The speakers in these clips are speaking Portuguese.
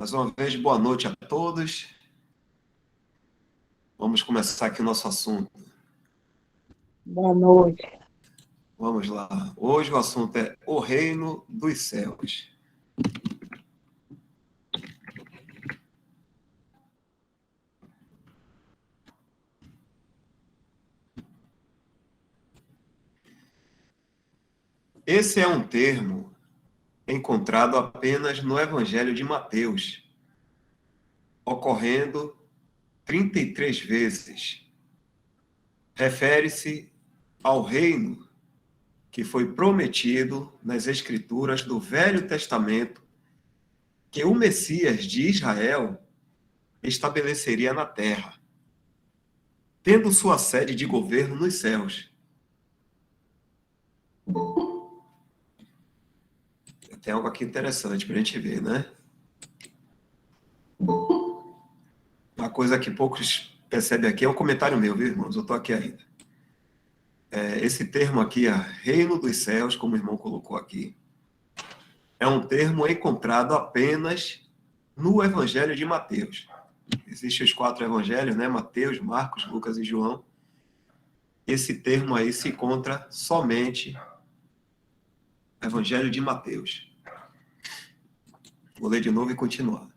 Mais uma vez, boa noite a todos. Vamos começar aqui o nosso assunto. Boa noite. Vamos lá. Hoje o assunto é o reino dos céus. Esse é um termo encontrado apenas no Evangelho de Mateus, ocorrendo 33 vezes. Refere-se ao reino que foi prometido nas Escrituras do Velho Testamento, que o Messias de Israel estabeleceria na terra, tendo sua sede de governo nos céus. Tem algo aqui interessante para a gente ver, né? Uma coisa que poucos percebem aqui é um comentário meu, viu, irmãos? Eu estou aqui ainda. Esse termo aqui, reino dos céus, como o irmão colocou aqui, é um termo encontrado apenas no Evangelho de Mateus. Existem os 4 evangelhos, né? Mateus, Marcos, Lucas e João. Esse termo aí se encontra somente no Evangelho de Mateus. Vou ler de novo e continuar.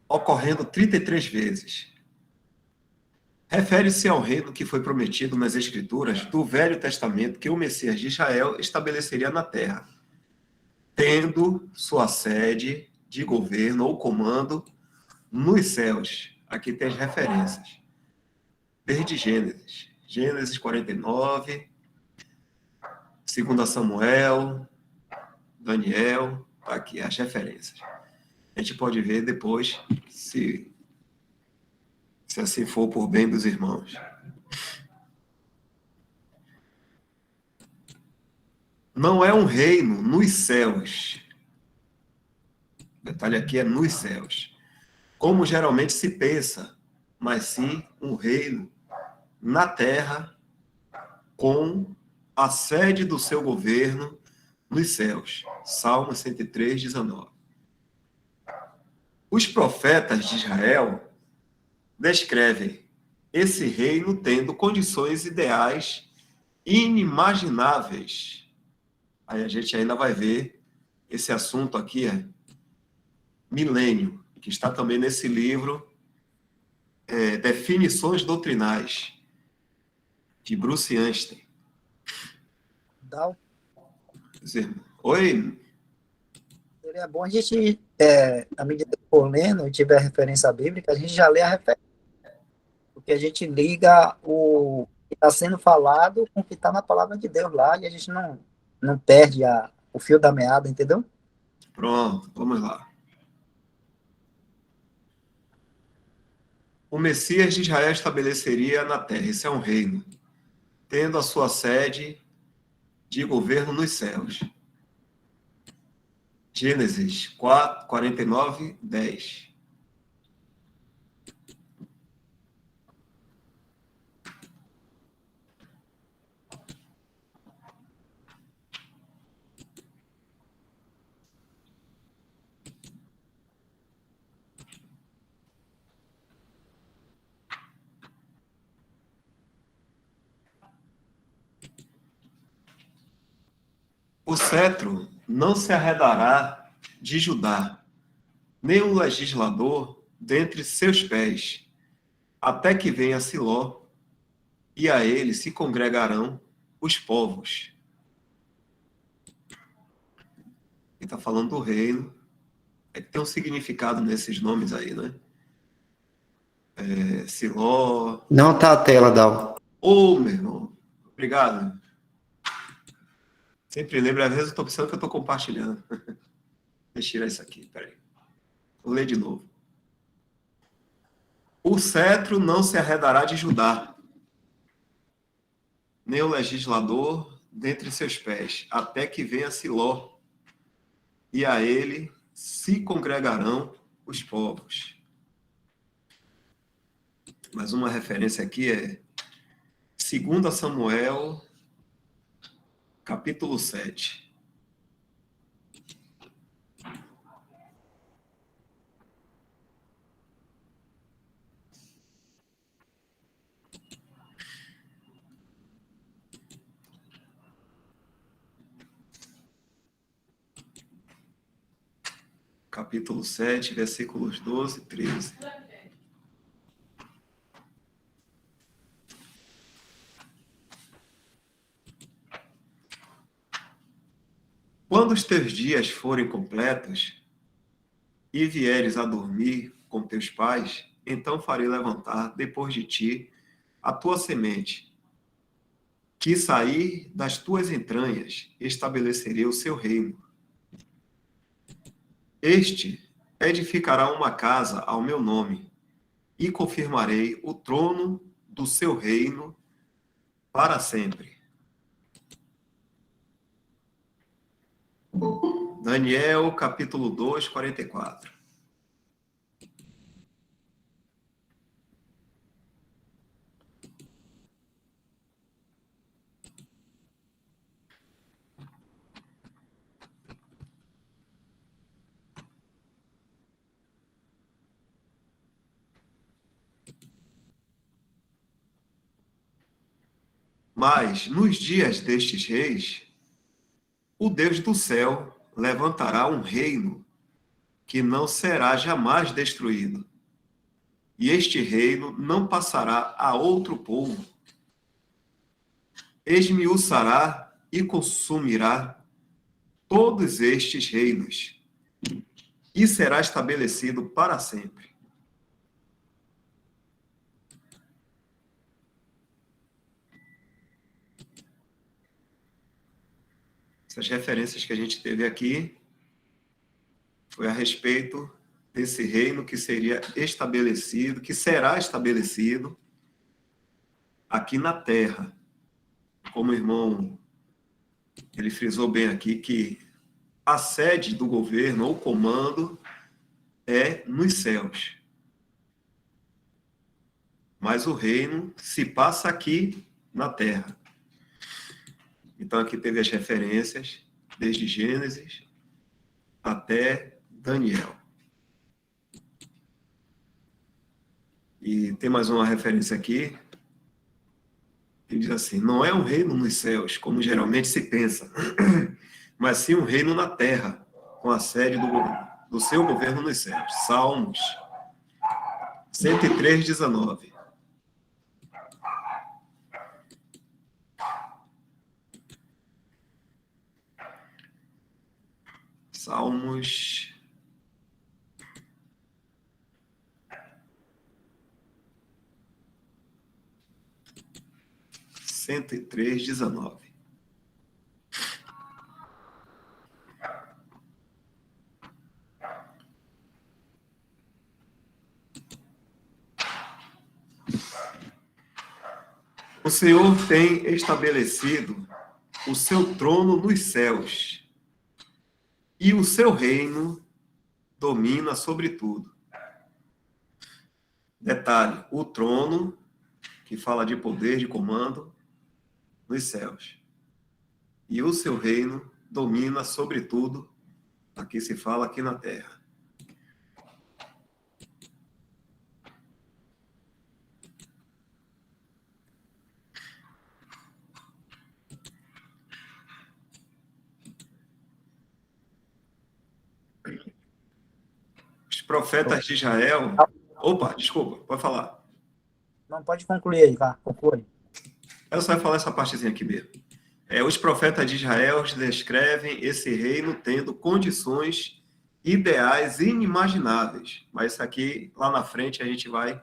Ocorrendo 33 vezes. Refere-se ao reino que foi prometido nas Escrituras do Velho Testamento que o Messias de Israel estabeleceria na terra, tendo sua sede de governo ou comando nos céus. Aqui tem as referências. Desde Gênesis. Gênesis 49, 2 Samuel, Daniel, tá aqui as referências. A gente pode ver depois, se assim for por bem dos irmãos. Não é um reino nos céus. O detalhe aqui é nos céus. Como geralmente se pensa, mas sim um reino na terra com a sede do seu governo nos céus. Salmo 103, 19. Os profetas de Israel descrevem esse reino tendo condições ideais inimagináveis. Aí a gente ainda vai ver esse assunto aqui, milênio, que está também nesse livro, Definições Doutrinais, de Bruce Anstey. Oi? Seria bom a gente, à medida que for lendo e tiver referência bíblica, a gente já lê a referência, porque a gente liga o que está sendo falado com o que está na palavra de Deus lá, e a gente não perde o fio da meada, entendeu? Pronto, vamos lá. O Messias de Israel estabeleceria na terra, esse é um reino, tendo a sua sede de governo nos céus. Gênesis 4, 49, 10. O cetro não se arredará de Judá, nem um legislador dentre seus pés, até que venha Siló, e a ele se congregarão os povos. Ele está falando do reino. É que tem um significado nesses nomes aí, né? Siló. Não tá a tela, Dal. Meu irmão. Obrigado. Sempre lembro, às vezes eu estou pensando que eu estou compartilhando. Deixa eu tirar isso aqui, peraí. Vou ler de novo. O cetro não se arredará de Judá, nem o legislador dentre seus pés, até que venha Siló, e a ele se congregarão os povos. Mais uma referência aqui é 2 Samuel, capítulo 7. capítulo 7, versículos 12 e 13. Quando os teus dias forem completos e vieres a dormir com teus pais, então farei levantar depois de ti a tua semente, que sair das tuas entranhas, estabelecerei o seu reino. Este edificará uma casa ao meu nome, e confirmarei o trono do seu reino para sempre. Daniel, capítulo 2, 44. Mas, nos dias destes reis, o Deus do céu levantará um reino que não será jamais destruído. E este reino não passará a outro povo. Esmiuçará e consumirá todos estes reinos, e será estabelecido para sempre. Essas referências que a gente teve aqui foi a respeito desse reino que seria estabelecido, que será estabelecido aqui na Terra. Como o irmão, ele frisou bem aqui, que a sede do governo, ou comando, é nos céus. Mas o reino se passa aqui na Terra. Então aqui teve as referências, desde Gênesis até Daniel. E tem mais uma referência aqui, que diz assim: não é um reino nos céus, como geralmente se pensa, mas sim um reino na terra, com a sede do seu governo nos céus. Salmos 103, 19. Salmos 103, 19. O Senhor tem estabelecido o seu trono nos céus, e o seu reino domina sobre tudo. Detalhe, o trono, que fala de poder, de comando, nos céus. E o seu reino domina sobre tudo, aqui se fala aqui na terra. Os profetas de Israel... Opa, desculpa, pode falar. Não, pode concluir aí, vá, conclui. Eu só ia falar essa partezinha aqui mesmo. Os profetas de Israel descrevem esse reino tendo condições ideais inimagináveis. Mas isso aqui, lá na frente, a gente vai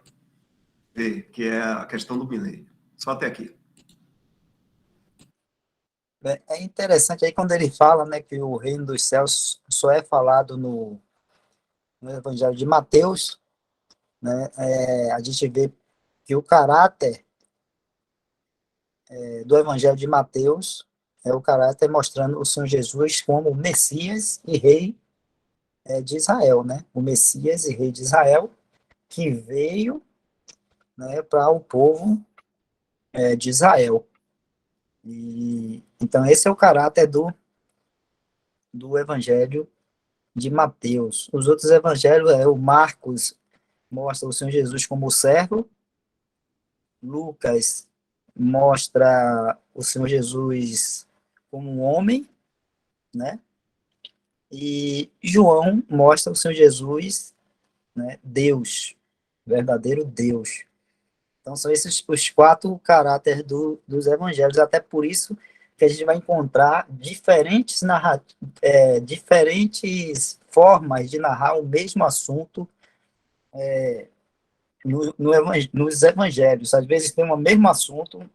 ver, que é a questão do milênio. Só até aqui. É interessante aí quando ele fala, né, que o reino dos céus só é falado no Evangelho de Mateus, né, a gente vê que o caráter do Evangelho de Mateus é o caráter mostrando o Senhor Jesus como Messias e Rei de Israel, né? O Messias e Rei de Israel que veio, né, para o povo de Israel. E então esse é o caráter do Evangelho de Mateus. Os outros evangelhos, o Marcos mostra o Senhor Jesus como servo, Lucas mostra o Senhor Jesus como um homem, né? E João mostra o Senhor Jesus, né, Deus, verdadeiro Deus. Então, são esses os 4 caráteres dos evangelhos, até por isso que a gente vai encontrar diferentes formas de narrar o mesmo assunto nos evangelhos. Às vezes tem o mesmo assunto,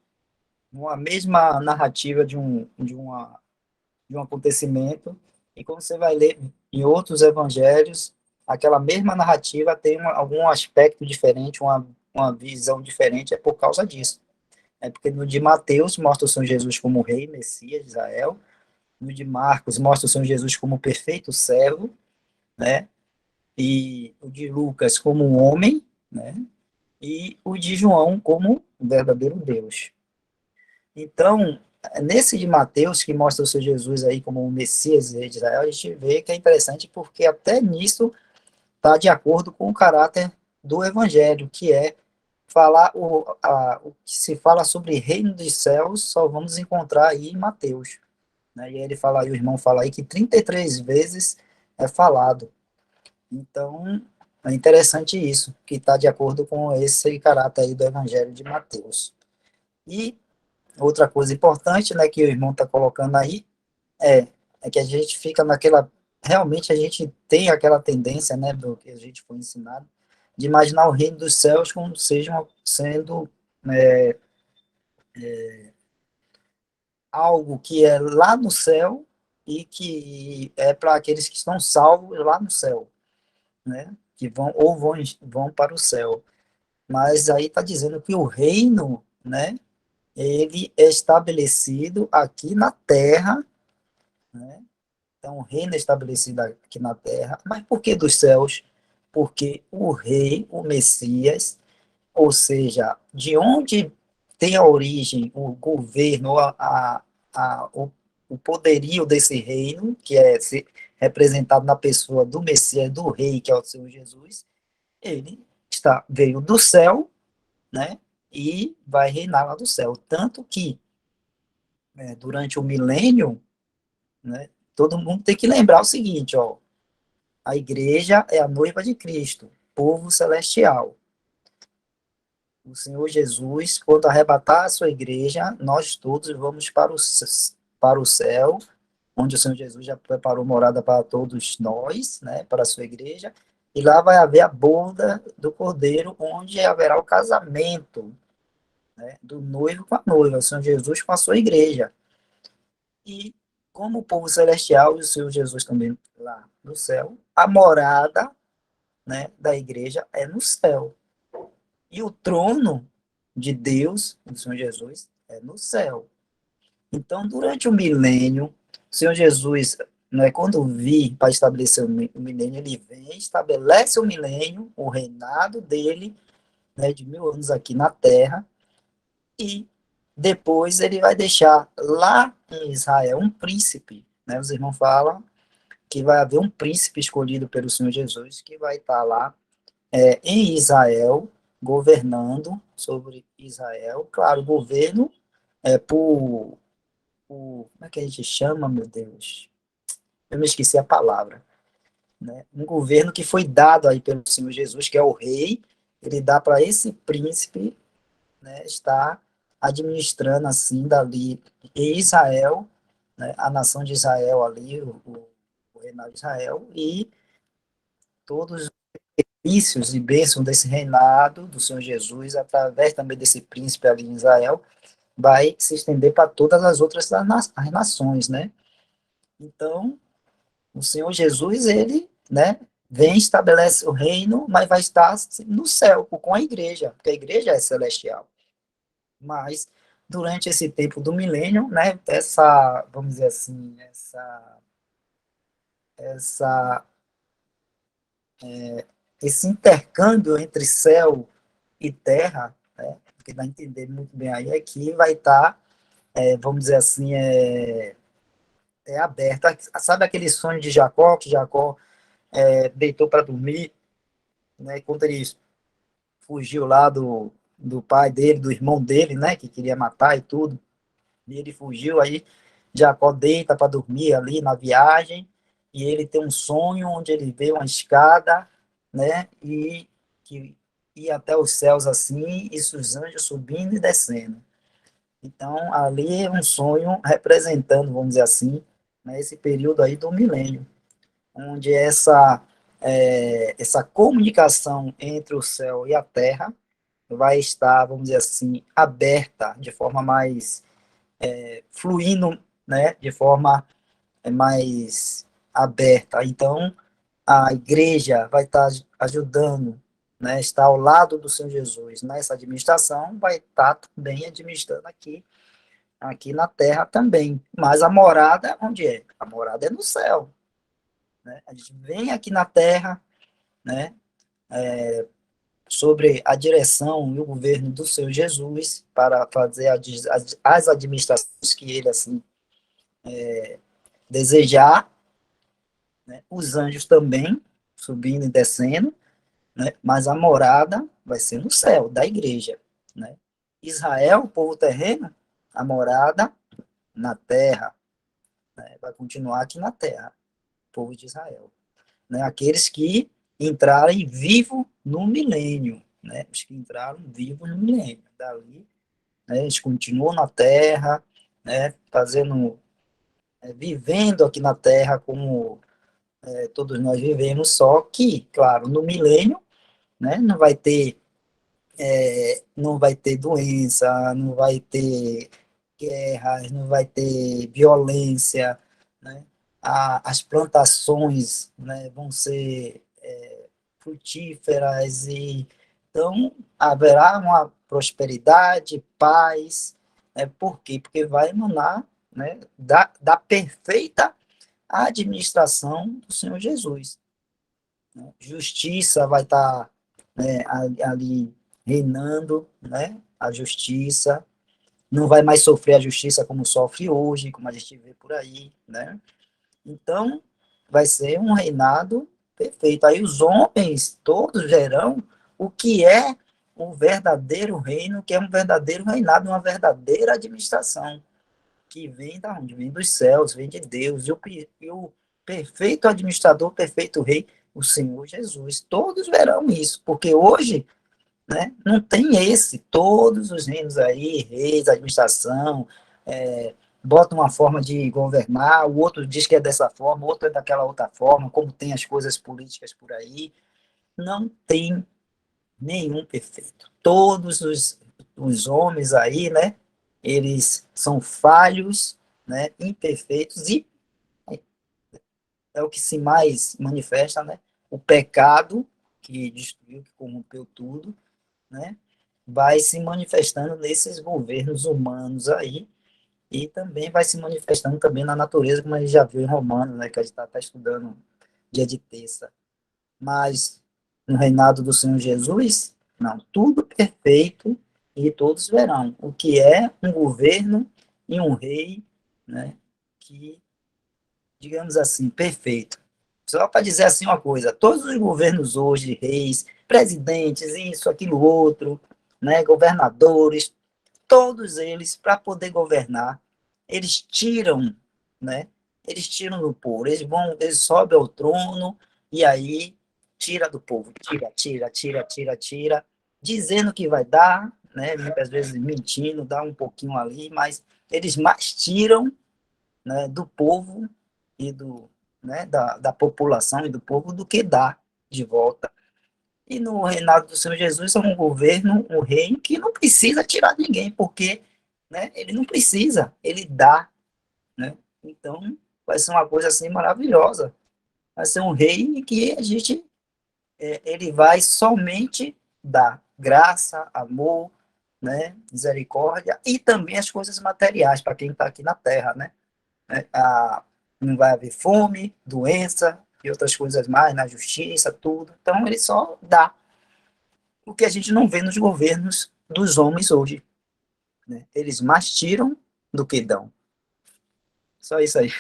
uma mesma narrativa de um acontecimento, e quando você vai ler em outros evangelhos, aquela mesma narrativa tem algum aspecto diferente, uma visão diferente, é por causa disso. É porque no de Mateus mostra o Senhor Jesus como rei, Messias de Israel, no de Marcos mostra o Senhor Jesus como perfeito servo, né? E o de Lucas como um homem, né? E o de João como um verdadeiro Deus. Então, nesse de Mateus, que mostra o Senhor Jesus aí como o Messias de Israel, a gente vê que é interessante porque até nisso está de acordo com o caráter do Evangelho, que é falar o que se fala sobre reino dos céus, só vamos encontrar aí em Mateus. Né? E aí ele fala aí, o irmão fala aí que 33 vezes é falado. Então, é interessante isso, que está de acordo com esse caráter aí do Evangelho de Mateus. E outra coisa importante, né, que o irmão está colocando aí, é que a gente fica naquela, realmente a gente tem aquela tendência, né, do que a gente foi ensinado, de imaginar o reino dos céus como sendo algo que é lá no céu e que é para aqueles que estão salvos lá no céu, né, que vão para o céu. Mas aí está dizendo que o reino, né, ele é estabelecido aqui na terra, né? Então, o reino é estabelecido aqui na terra, mas por que dos céus? Porque o rei, o Messias, ou seja, de onde tem a origem, o governo, o poderio desse reino, que é representado na pessoa do Messias, do rei, que é o Senhor Jesus, ele veio do céu, né, e vai reinar lá do céu. Tanto que, durante o milênio, né, todo mundo tem que lembrar o seguinte, ó, a igreja é a noiva de Cristo, povo celestial. O Senhor Jesus, quando arrebatar a sua igreja, nós todos vamos para o céu, onde o Senhor Jesus já preparou morada para todos nós, né, para a sua igreja, e lá vai haver a boda do Cordeiro, onde haverá o casamento, né, do noivo com a noiva, o Senhor Jesus com a sua igreja. E como o povo celestial e o Senhor Jesus também lá no céu, a morada, né, da igreja é no céu. E o trono de Deus, do Senhor Jesus, é no céu. Então, durante o milênio, o Senhor Jesus, né, quando vir para estabelecer o milênio, ele vem, estabelece o milênio, o reinado dele, né, de 1000 anos aqui na terra, e depois ele vai deixar lá em Israel um príncipe, né, os irmãos falam que vai haver um príncipe escolhido pelo Senhor Jesus, que vai estar lá em Israel, governando sobre Israel. Claro, governo como é que a gente chama, meu Deus? Eu me esqueci a palavra. Né? Um governo que foi dado aí pelo Senhor Jesus, que é o rei, ele dá para esse príncipe, né, estar administrando assim dali em Israel, né, a nação de Israel ali, o reinado de Israel, e todos os benefícios e bênçãos desse reinado do Senhor Jesus, através também desse príncipe ali em Israel, vai se estender para todas as outras as nações, né? Então, o Senhor Jesus, ele, né, vem, estabelece o reino, mas vai estar no céu com a igreja, porque a igreja é celestial. Mas, durante esse tempo do milênio, né, vamos dizer assim, essa, esse intercâmbio entre céu e terra, né, que dá a entender muito bem aí, é que vai estar, vamos dizer assim, aberta. Sabe aquele sonho de Jacó, que Jacó deitou para dormir, né, quando ele fugiu lá do pai dele, do irmão dele, né, que queria matar e tudo, e ele fugiu, aí Jacó deita para dormir ali na viagem, e ele tem um sonho onde ele vê uma escada, né, e que ia até os céus assim, e os anjos subindo e descendo. Então, ali é um sonho representando, vamos dizer assim, né, esse período aí do milênio, onde essa comunicação entre o céu e a terra vai estar, vamos dizer assim, aberta de forma mais fluindo, né, de forma mais aberta. Então, a igreja vai estar ajudando, né, está ao lado do Senhor Jesus nessa administração, vai estar também administrando aqui na terra também. Mas a morada, onde é? A morada é no céu, né? A gente vem aqui na terra, né, sobre a direção e o governo do Senhor Jesus para fazer as administrações que ele assim desejar, né? Os anjos também subindo e descendo, né? Mas a morada vai ser no céu da igreja, né? Israel, o povo terreno, a morada na terra, né? Vai continuar aqui na terra, o povo de Israel, né? Aqueles que entrarem vivo no milênio, né? Os que entraram vivos no milênio, dali, né? Eles continuam na terra, né? Fazendo, vivendo aqui na terra como todos nós vivemos, só que, claro, no milênio, né? Não vai ter doença, não vai ter guerras, não vai ter violência, né? As plantações, né, vão ser frutíferas e então haverá uma prosperidade, paz, né? Por quê? Porque vai emanar, né, da perfeita administração do Senhor Jesus, né? Justiça vai estar, né, ali reinando, né? A justiça não vai mais sofrer a justiça como sofre hoje, como a gente vê por aí, né? Então, vai ser um reinado perfeito. Aí os homens todos verão o que é um verdadeiro reino, que é um verdadeiro reinado, uma verdadeira administração, que vem da onde? Vem dos céus, vem de Deus. E o perfeito administrador, o perfeito rei, o Senhor Jesus. Todos verão isso, porque hoje, né, não tem todos os reinos aí, reis, administração, bota uma forma de governar, o outro diz que é dessa forma, o outro é daquela outra forma, como tem as coisas políticas por aí, não tem nenhum perfeito. Todos os homens aí, né, eles são falhos, né, imperfeitos, e é o que se mais manifesta, né, o pecado que destruiu, que corrompeu tudo, né, vai se manifestando nesses governos humanos aí, e também vai se manifestando também na natureza, como a gente já viu em Romanos, né, que a gente está estudando dia de terça. Mas no reinado do Senhor Jesus, não, tudo perfeito e todos verão o que é um governo e um rei, né, que, digamos assim, perfeito. Só para dizer assim uma coisa, todos os governos hoje, reis, presidentes, isso, aquilo, outro, né, governadores, todos eles, para poder governar, eles tiram, né? Eles tiram do povo, eles sobem ao trono e aí tira do povo, tira, dizendo que vai dar, né? Muitas vezes mentindo, dá um pouquinho ali, mas eles mais tiram, né, do povo e né, da população e do povo do que dá de volta. E no reinado do Senhor Jesus é um governo, um reino que não precisa tirar ninguém, porque, né, ele não precisa, ele dá, né? Então, vai ser uma coisa assim maravilhosa. Vai ser um rei que a gente, ele vai somente dar graça, amor, né, misericórdia e também as coisas materiais para quem está aqui na terra, né? Não vai haver fome, doença e outras coisas mais, na justiça, tudo. Então, ele só dá o que a gente não vê nos governos dos homens hoje, né? Eles mais tiram do que dão. Só isso aí.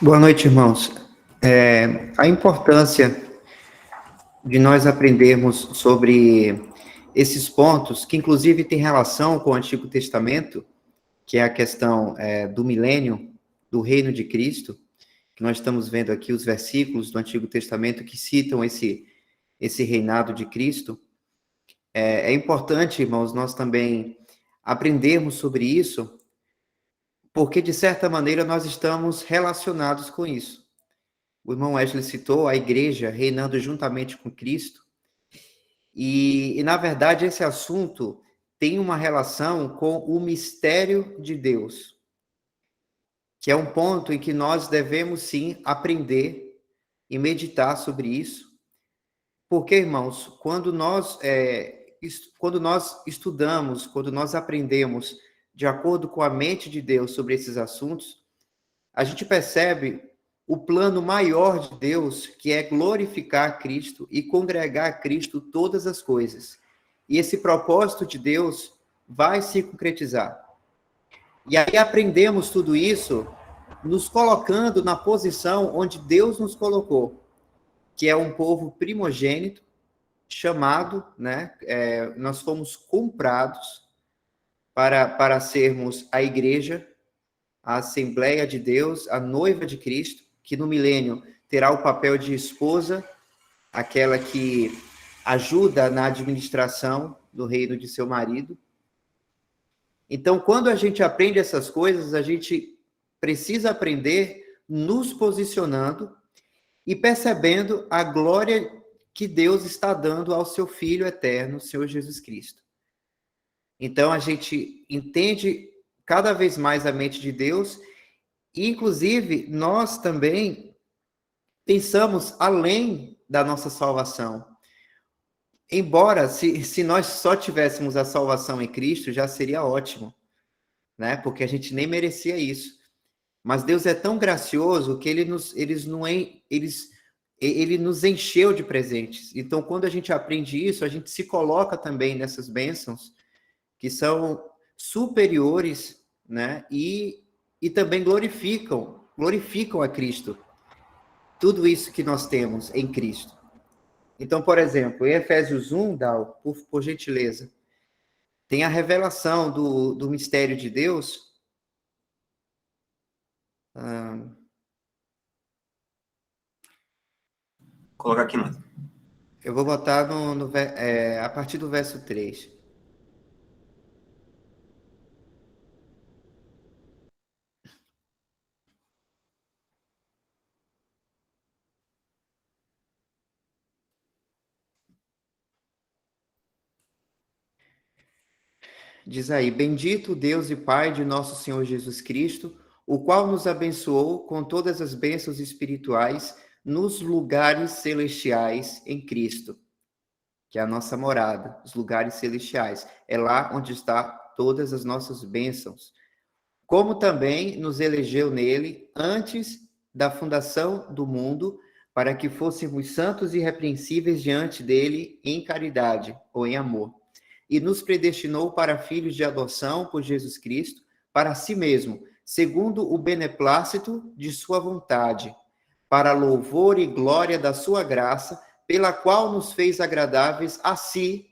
Boa noite, irmãos. A importância de nós aprendermos sobre esses pontos, que inclusive tem relação com o Antigo Testamento, que é a questão do milênio, do reino de Cristo, que nós estamos vendo aqui os versículos do Antigo Testamento que citam esse reinado de Cristo. É importante, irmãos, nós também aprendermos sobre isso, porque, de certa maneira, nós estamos relacionados com isso. O irmão Wesley citou a igreja reinando juntamente com Cristo, e na verdade, esse assunto tem uma relação com o mistério de Deus, que é um ponto em que nós devemos, sim, aprender e meditar sobre isso, porque, irmãos, quando nós estudamos, quando nós aprendemos de acordo com a mente de Deus sobre esses assuntos, a gente percebe o plano maior de Deus, que é glorificar Cristo e congregar a Cristo todas as coisas. E esse propósito de Deus vai se concretizar. E aí aprendemos tudo isso nos colocando na posição onde Deus nos colocou, que é um povo primogênito, chamado, né? Nós fomos comprados para sermos a igreja, a Assembleia de Deus, a noiva de Cristo, que no milênio terá o papel de esposa, aquela que ajuda na administração do reino de seu marido. Então, quando a gente aprende essas coisas, a gente precisa aprender nos posicionando e percebendo a glória que Deus está dando ao seu Filho eterno, Senhor Jesus Cristo. Então, a gente entende cada vez mais a mente de Deus, e, inclusive, nós também pensamos além da nossa salvação. Embora, se nós só tivéssemos a salvação em Cristo, já seria ótimo, né? Porque a gente nem merecia isso. Mas Deus é tão gracioso que Ele nos encheu de presentes. Então, quando a gente aprende isso, a gente se coloca também nessas bênçãos que são superiores, né? E também glorificam a Cristo. Tudo isso que nós temos em Cristo. Então, por exemplo, em Efésios 1, Dal, por gentileza, tem a revelação do mistério de Deus. Coloca aqui, mano. Eu vou botar a partir do verso 3. Diz aí: Bendito Deus e Pai de nosso Senhor Jesus Cristo, o qual nos abençoou com todas as bênçãos espirituais nos lugares celestiais em Cristo, que é a nossa morada, os lugares celestiais. É lá onde está todas as nossas bênçãos. Como também nos elegeu nele antes da fundação do mundo, para que fôssemos santos e irrepreensíveis diante dele em caridade ou em amor. E nos predestinou para filhos de adoção por Jesus Cristo, para si mesmo, segundo o beneplácito de sua vontade, para louvor e glória da sua graça, pela qual nos fez agradáveis a si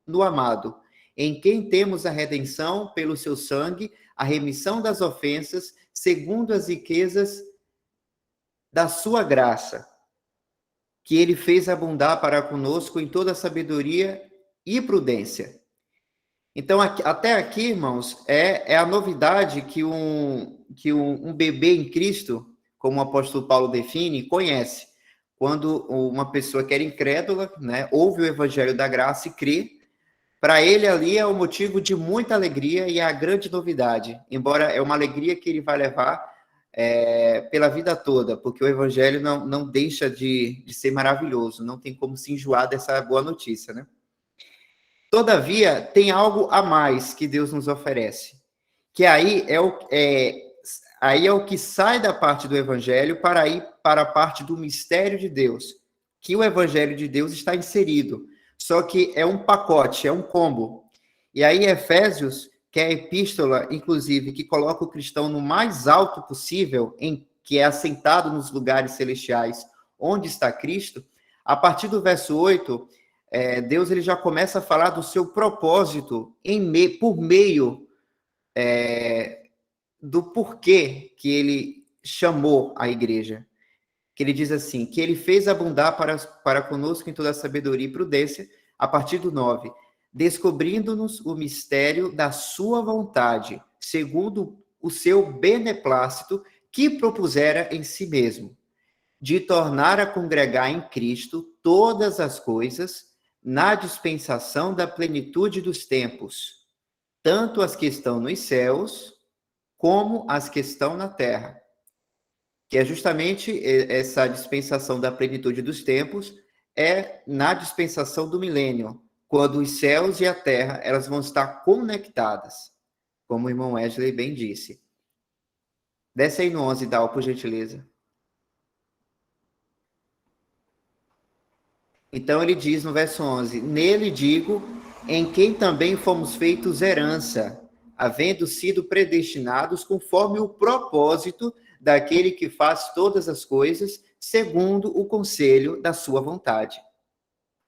no amado, em quem temos a redenção pelo seu sangue, a remissão das ofensas, segundo as riquezas da sua graça, que ele fez abundar para conosco em toda sabedoria e prudência. Então, até aqui, irmãos, é a novidade que um bebê em Cristo, como o apóstolo Paulo define, conhece. Quando uma pessoa que era incrédula, né, ouve o evangelho da graça e crê, para ele ali é um motivo de muita alegria e é a grande novidade, embora é uma alegria que ele vai levar pela vida toda, porque o evangelho não deixa de ser maravilhoso, não tem como se enjoar dessa boa notícia, né? Todavia, tem algo a mais que Deus nos oferece, que aí é o que sai da parte do evangelho para ir para a parte do mistério de Deus, que o evangelho de Deus está inserido, só que é um pacote, é um combo. E aí Efésios, que é a epístola, inclusive, que coloca o cristão no mais alto possível, em que é assentado nos lugares celestiais, onde está Cristo, a partir do verso 8, Deus ele já começa a falar do seu propósito por meio do porquê que ele chamou a igreja. Que ele diz assim, que ele fez abundar para conosco em toda sabedoria e prudência, a partir do 9, descobrindo-nos o mistério da sua vontade, segundo o seu beneplácito, que propusera em si mesmo, de tornar a congregar em Cristo todas as coisas, na dispensação da plenitude dos tempos, tanto as que estão nos céus, como as que estão na terra. Que é justamente essa dispensação da plenitude dos tempos, na dispensação do milênio, quando os céus e a terra elas vão estar conectadas, como o irmão Wesley bem disse. Desce aí no 11, Dal, por gentileza. Então ele diz no verso 11, nele digo, em quem também fomos feitos herança, havendo sido predestinados conforme o propósito daquele que faz todas as coisas segundo o conselho da sua vontade,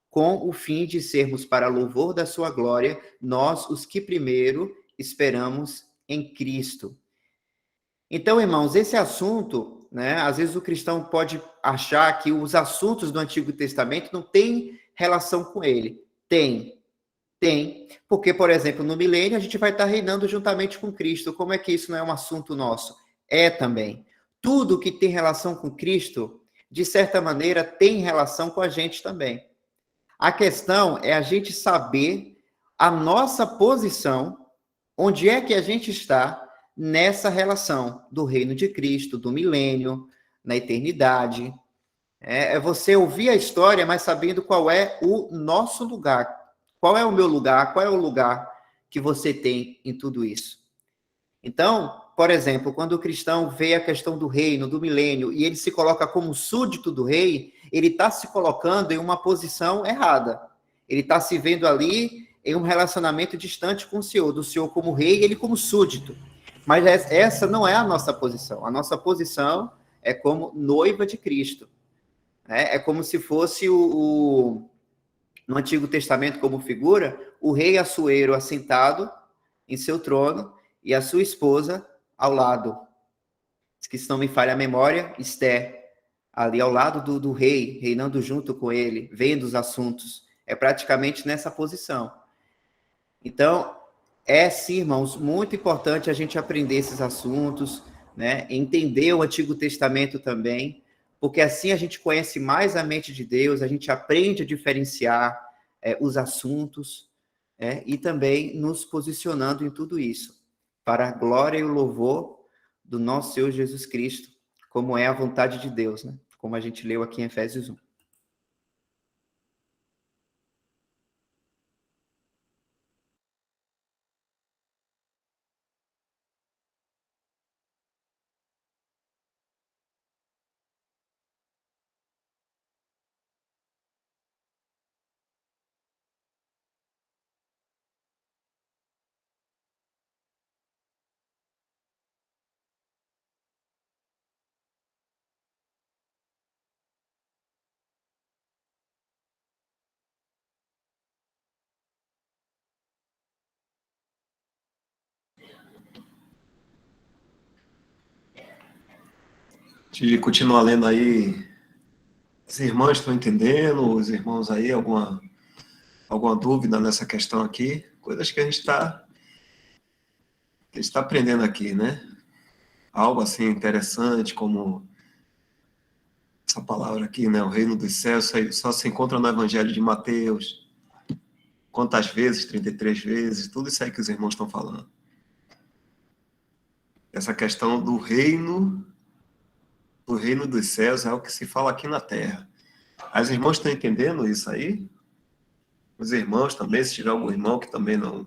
com o fim de sermos para louvor da sua glória, nós os que primeiro esperamos em Cristo. Então, irmãos, esse assunto, né, às vezes o cristão pode achar que os assuntos do Antigo Testamento não têm relação com ele. Tem. Porque, por exemplo, no milênio a gente vai estar reinando juntamente com Cristo. Como é que isso não é um assunto nosso? É também. Tudo que tem relação com Cristo, de certa maneira, tem relação com a gente também. A questão é a gente saber a nossa posição, onde é que a gente está nessa relação do reino de Cristo, do milênio, na eternidade. É você ouvir a história, mas sabendo qual é o nosso lugar. Qual é o meu lugar? Qual é o lugar que você tem em tudo isso? Então, por exemplo, quando o cristão vê a questão do reino, do milênio, e ele se coloca como súdito do rei, ele está se colocando em uma posição errada. Ele está se vendo ali em um relacionamento distante com o Senhor, do Senhor como rei e ele como súdito. Mas essa não é a nossa posição. A nossa posição é como noiva de Cristo. É como se fosse no Antigo Testamento, como figura, o rei Assuero assentado em seu trono e a sua esposa ao lado. Que se não me falha a memória, Esther, ali ao lado do rei, reinando junto com ele, vendo os assuntos. É praticamente nessa posição. Então, sim, irmãos, muito importante a gente aprender esses assuntos, né? Entender o Antigo Testamento também, porque assim a gente conhece mais a mente de Deus, a gente aprende a diferenciar os assuntos, e também nos posicionando em tudo isso, para a glória e o louvor do nosso Senhor Jesus Cristo, como é a vontade de Deus, né? Como a gente leu aqui em Efésios 1. De continuar lendo aí, os irmãos estão entendendo, os irmãos aí, alguma dúvida nessa questão aqui? Coisas que a gente está aprendendo aqui, né? Algo assim interessante, como essa palavra aqui, né? O reino dos céus só se encontra no Evangelho de Mateus. Quantas vezes? 33 vezes. Tudo isso aí que os irmãos estão falando. Essa questão do reino dos céus é o que se fala aqui na terra. As irmãs estão entendendo isso aí? Os irmãos também, se tiver algum irmão que também não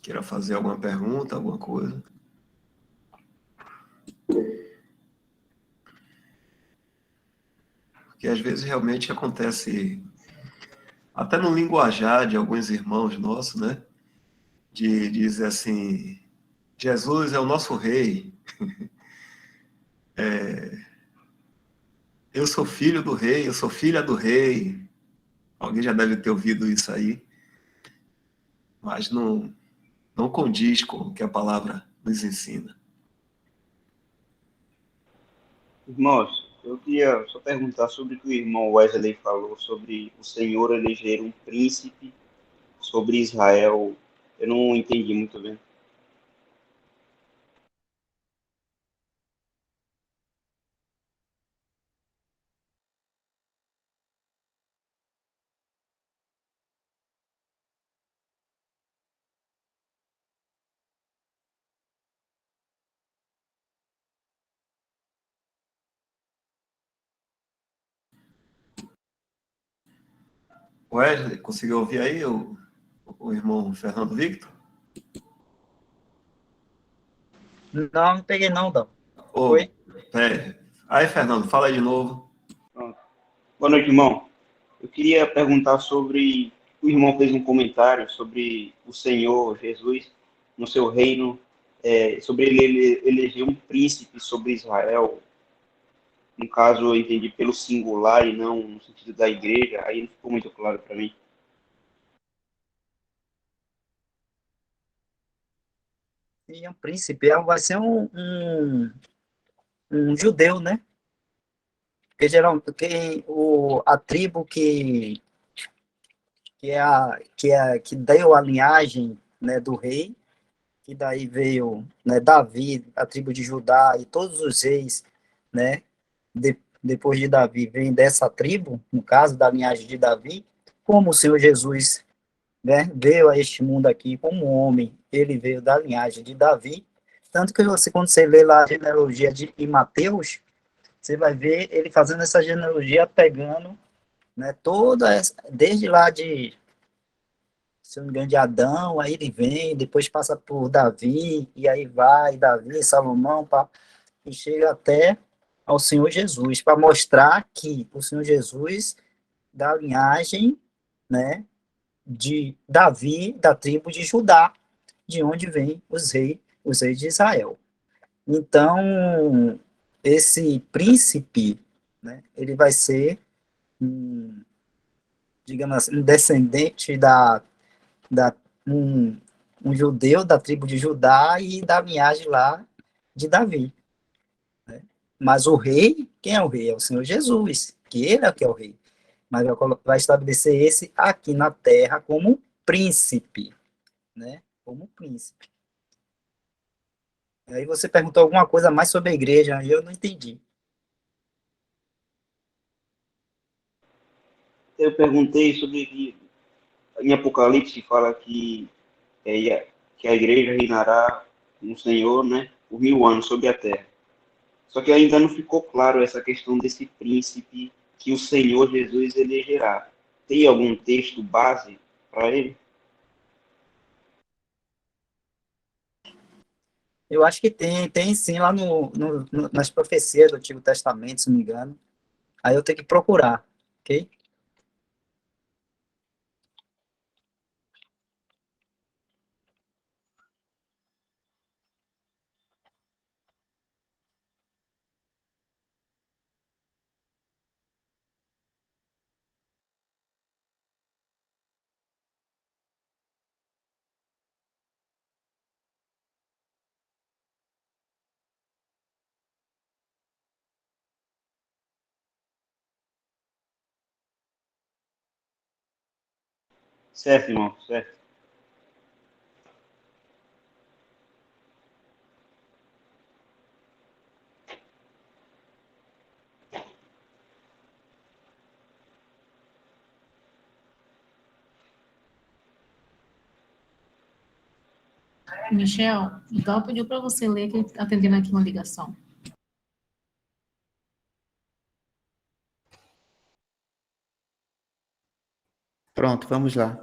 queira fazer alguma pergunta, alguma coisa. Porque às vezes realmente acontece, até no linguajar de alguns irmãos nossos, né? de dizer assim, Jesus é o nosso rei, eu sou filho do rei, eu sou filha do rei. Alguém já deve ter ouvido isso aí, mas não condiz com o que a palavra nos ensina. Irmãos, eu queria só perguntar sobre o que o irmão Wesley falou sobre o Senhor eleger um príncipe sobre Israel. Eu não entendi muito bem. Wesley, conseguiu ouvir aí o irmão Fernando Victor? Não peguei não, Dão. Ô, Oi? aí, Fernando, fala aí de novo. Pronto. Boa noite, irmão. Eu queria perguntar sobre. O irmão fez um comentário sobre o Senhor Jesus no seu reino, sobre ele eleger um príncipe sobre Israel. No caso, eu entendi pelo singular e não no sentido da igreja, aí não ficou muito claro para mim. E um príncipe vai ser um judeu, né? Porque geralmente a tribo que deu a linhagem, né, do rei, que daí veio, né, Davi, a tribo de Judá e todos os reis, né, depois de Davi, vem dessa tribo, no caso da linhagem de Davi, como o Senhor Jesus, né, veio a este mundo aqui como homem, ele veio da linhagem de Davi, tanto que quando você lê lá a genealogia de Mateus, você vai ver ele fazendo essa genealogia, pegando, né, desde lá se não me engano, de Adão, aí ele vem, depois passa por Davi, e aí vai, Davi, Salomão, e chega até ao Senhor Jesus, para mostrar que o Senhor Jesus, da linhagem, né, de Davi, da tribo de Judá, de onde vêm os reis de Israel. Então, esse príncipe, né, ele vai ser, digamos assim, um descendente da um, um judeu da tribo de Judá e da linhagem lá de Davi. Né? Mas o rei, quem é o rei? É o Senhor Jesus, que ele é o que é o rei. Mas vai estabelecer esse aqui na terra como príncipe, né? Como príncipe. Aí você perguntou alguma coisa mais sobre a igreja, e eu não entendi. Eu perguntei sobre que em Apocalipse fala que a igreja reinará no Senhor, né, por 1000 anos sobre a terra. Só que ainda não ficou claro essa questão desse príncipe que o Senhor Jesus elegerá. Tem algum texto base para ele? Eu acho que tem sim lá nas profecias do Antigo Testamento, se não me engano. Aí eu tenho que procurar, ok? Certo, irmão, certo. Michel, então pediu para você ler que ele está atendendo aqui uma ligação. Pronto, vamos lá.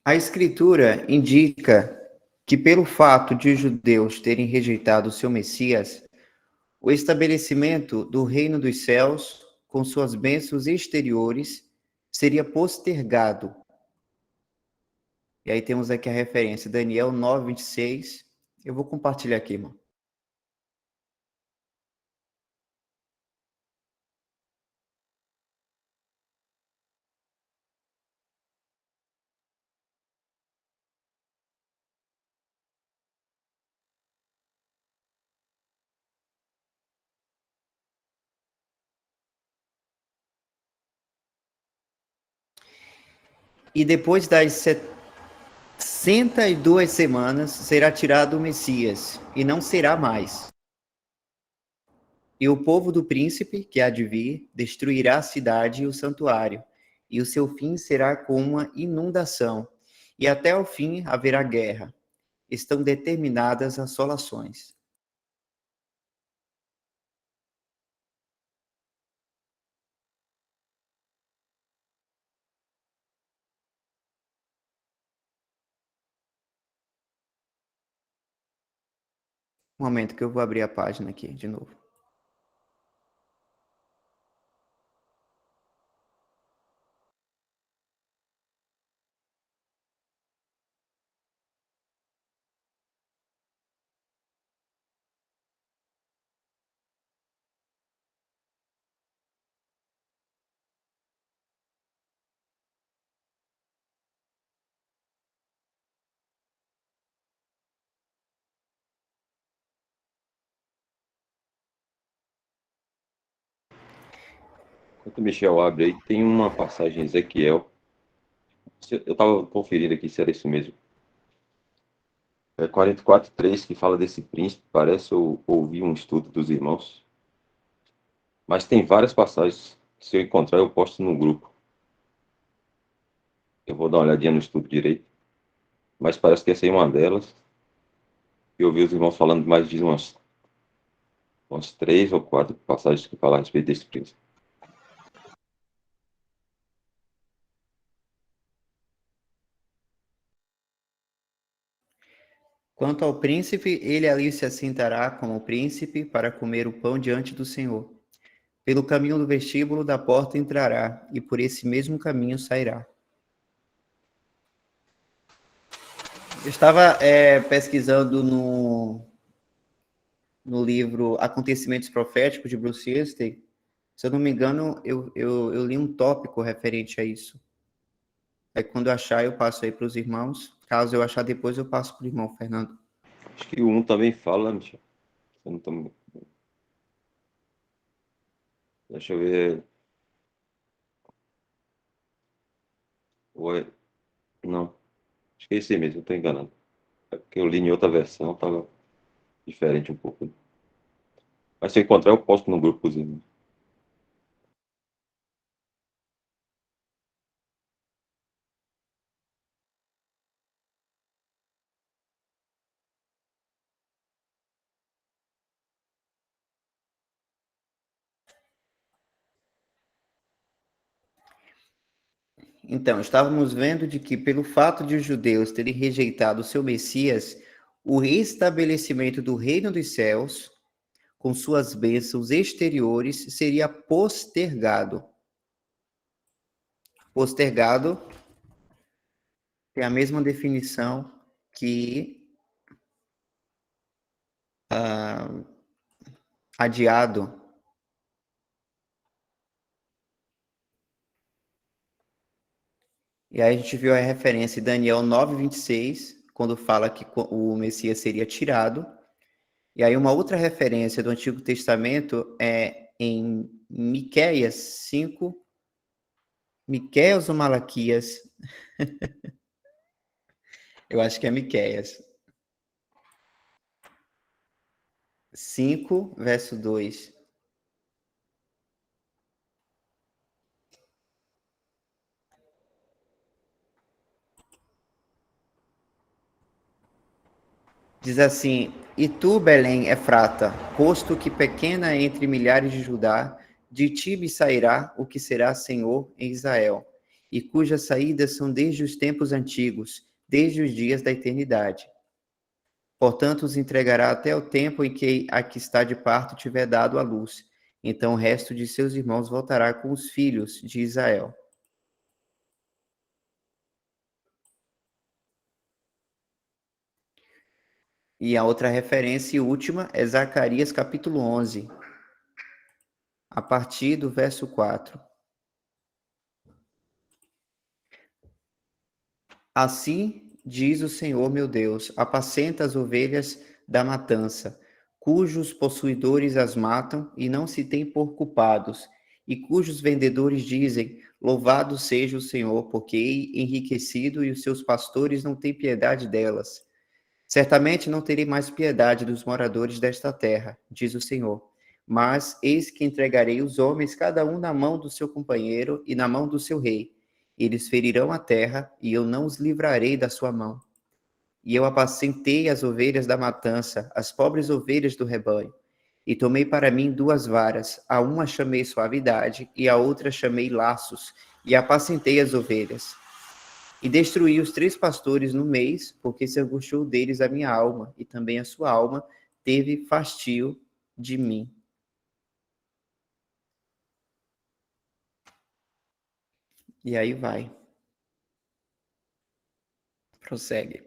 A Escritura indica que, pelo fato de os judeus terem rejeitado o seu Messias, o estabelecimento do reino dos céus, com suas bênçãos exteriores, seria postergado, E aí temos aqui a referência, Daniel 9:26. Eu vou compartilhar aqui, irmão. E depois das 62 semanas será tirado o Messias, e não será mais. E o povo do príncipe, que há de vir, destruirá a cidade e o santuário, e o seu fim será como uma inundação, e até o fim haverá guerra. Estão determinadas assolações. Um momento que eu vou abrir a página aqui de novo. Enquanto o Michel abre aí, tem uma passagem em Ezequiel. Eu estava conferindo aqui se era isso mesmo. É 44:3 que fala desse príncipe. Parece eu ouvi um estudo dos irmãos. Mas tem várias passagens. Se eu encontrar, eu posto no grupo. Eu vou dar uma olhadinha no estudo direito. Mas parece que essa aí é uma delas. Eu ouvi os irmãos falando mais de umas 3 ou 4 passagens que falam a respeito desse príncipe. Quanto ao príncipe, ele ali se assentará como príncipe para comer o pão diante do Senhor. Pelo caminho do vestíbulo da porta entrará, e por esse mesmo caminho sairá. Eu estava pesquisando no livro Acontecimentos Proféticos, de Bruce Yeaster. Se eu não me engano, eu li um tópico referente a isso. Aí quando eu achar, eu passo aí para os irmãos. Caso eu achar depois, eu passo para o irmão Fernando. Acho que o 1 também fala, Michel. Eu não tô... Deixa eu ver. Não, acho que é esse mesmo, eu estou enganado. É porque eu li em outra versão, estava diferente um pouco. Mas se eu encontrar, eu posto no grupo, inclusive. Então, estávamos vendo de que, pelo fato de os judeus terem rejeitado o seu Messias, o restabelecimento do reino dos céus, com suas bênçãos exteriores, seria postergado. Postergado tem a mesma definição que adiado. E aí a gente viu a referência em Daniel 9:26, quando fala que o Messias seria tirado. E aí uma outra referência do Antigo Testamento é em Miqueias 5, Miqueias ou Malaquias? Eu acho que é Miqueias. 5, verso 2. Diz assim: E tu, Belém, Efrata, posto que pequena entre milhares de Judá, de ti me sairá o que será Senhor em Israel, e cujas saídas são desde os tempos antigos, desde os dias da eternidade. Portanto, os entregará até o tempo em que a que está de parto tiver dado à luz. Então o resto de seus irmãos voltará com os filhos de Israel. E a outra referência e última é Zacarias capítulo 11, a partir do verso 4. Assim diz o Senhor meu Deus, apacenta as ovelhas da matança, cujos possuidores as matam e não se têm por culpados, e cujos vendedores dizem, louvado seja o Senhor, porque enriquecido e os seus pastores não têm piedade delas. Certamente não terei mais piedade dos moradores desta terra, diz o Senhor. Mas eis que entregarei os homens, cada um na mão do seu companheiro e na mão do seu rei. Eles ferirão a terra, e eu não os livrarei da sua mão. E eu apacentei as ovelhas da matança, as pobres ovelhas do rebanho. E tomei para mim 2 varas, a uma chamei suavidade, e a outra chamei laços, e apacentei as ovelhas. E destruí os 3 pastores no mês, porque se angustiou deles a minha alma, e também a sua alma teve fastio de mim. E aí vai. Prossegue.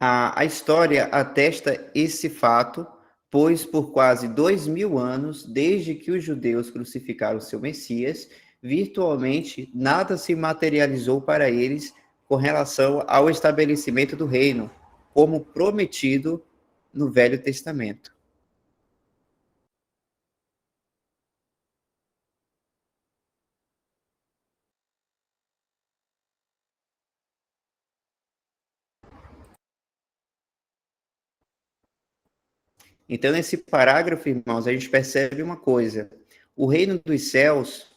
A história atesta esse fato, pois por quase 2000 anos, desde que os judeus crucificaram seu Messias, virtualmente nada se materializou para eles com relação ao estabelecimento do reino, como prometido no Velho Testamento. Então, nesse parágrafo, irmãos, a gente percebe uma coisa. O reino dos céus,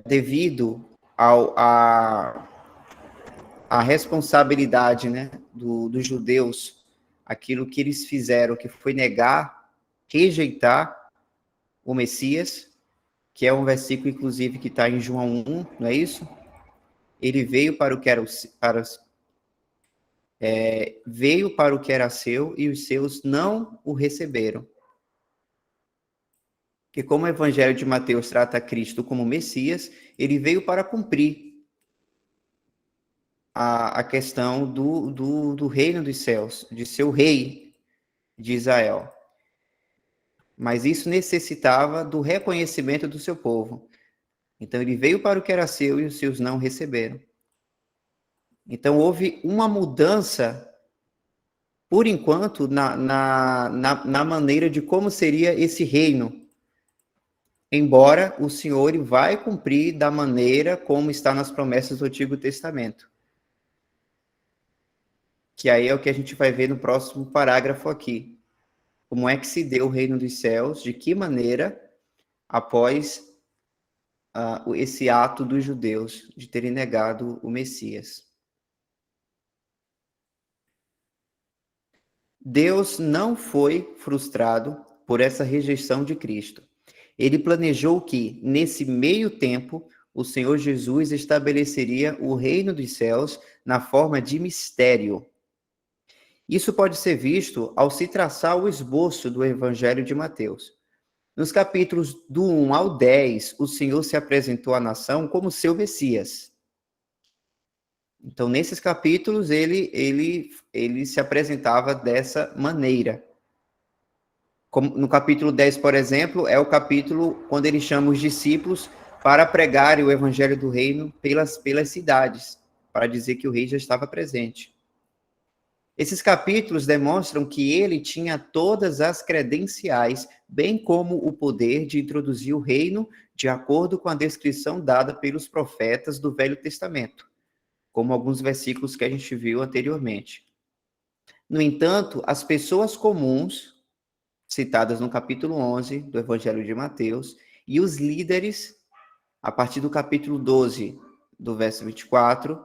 devido à responsabilidade, né, dos judeus, aquilo que eles fizeram, que foi negar, rejeitar o Messias, que é um versículo, inclusive, que está em João 1, não é isso? Ele veio para o que era veio para o que era seu e os seus não o receberam. Que como o Evangelho de Mateus trata Cristo como Messias, ele veio para cumprir a questão do reino dos céus, de ser o rei de Israel. Mas isso necessitava do reconhecimento do seu povo. Então ele veio para o que era seu e os seus não receberam. Então houve uma mudança, por enquanto, na maneira de como seria esse reino. Embora o Senhor vai cumprir da maneira como está nas promessas do Antigo Testamento. Que aí é o que a gente vai ver no próximo parágrafo aqui. Como é que se deu o reino dos céus, de que maneira, após esse ato dos judeus de terem negado o Messias. Deus não foi frustrado por essa rejeição de Cristo. Ele planejou que, nesse meio tempo, o Senhor Jesus estabeleceria o reino dos céus na forma de mistério. Isso pode ser visto ao se traçar o esboço do Evangelho de Mateus. Nos capítulos do 1 ao 10, o Senhor se apresentou à nação como seu Messias. Então, nesses capítulos, ele se apresentava dessa maneira. Como no capítulo 10, por exemplo, é o capítulo quando ele chama os discípulos para pregarem o Evangelho do Reino pelas cidades, para dizer que o rei já estava presente. Esses capítulos demonstram que ele tinha todas as credenciais, bem como o poder de introduzir o reino de acordo com a descrição dada pelos profetas do Velho Testamento, como alguns versículos que a gente viu anteriormente. No entanto, as pessoas comuns, citadas no capítulo 11 do Evangelho de Mateus, e os líderes, a partir do capítulo 12, do verso 24,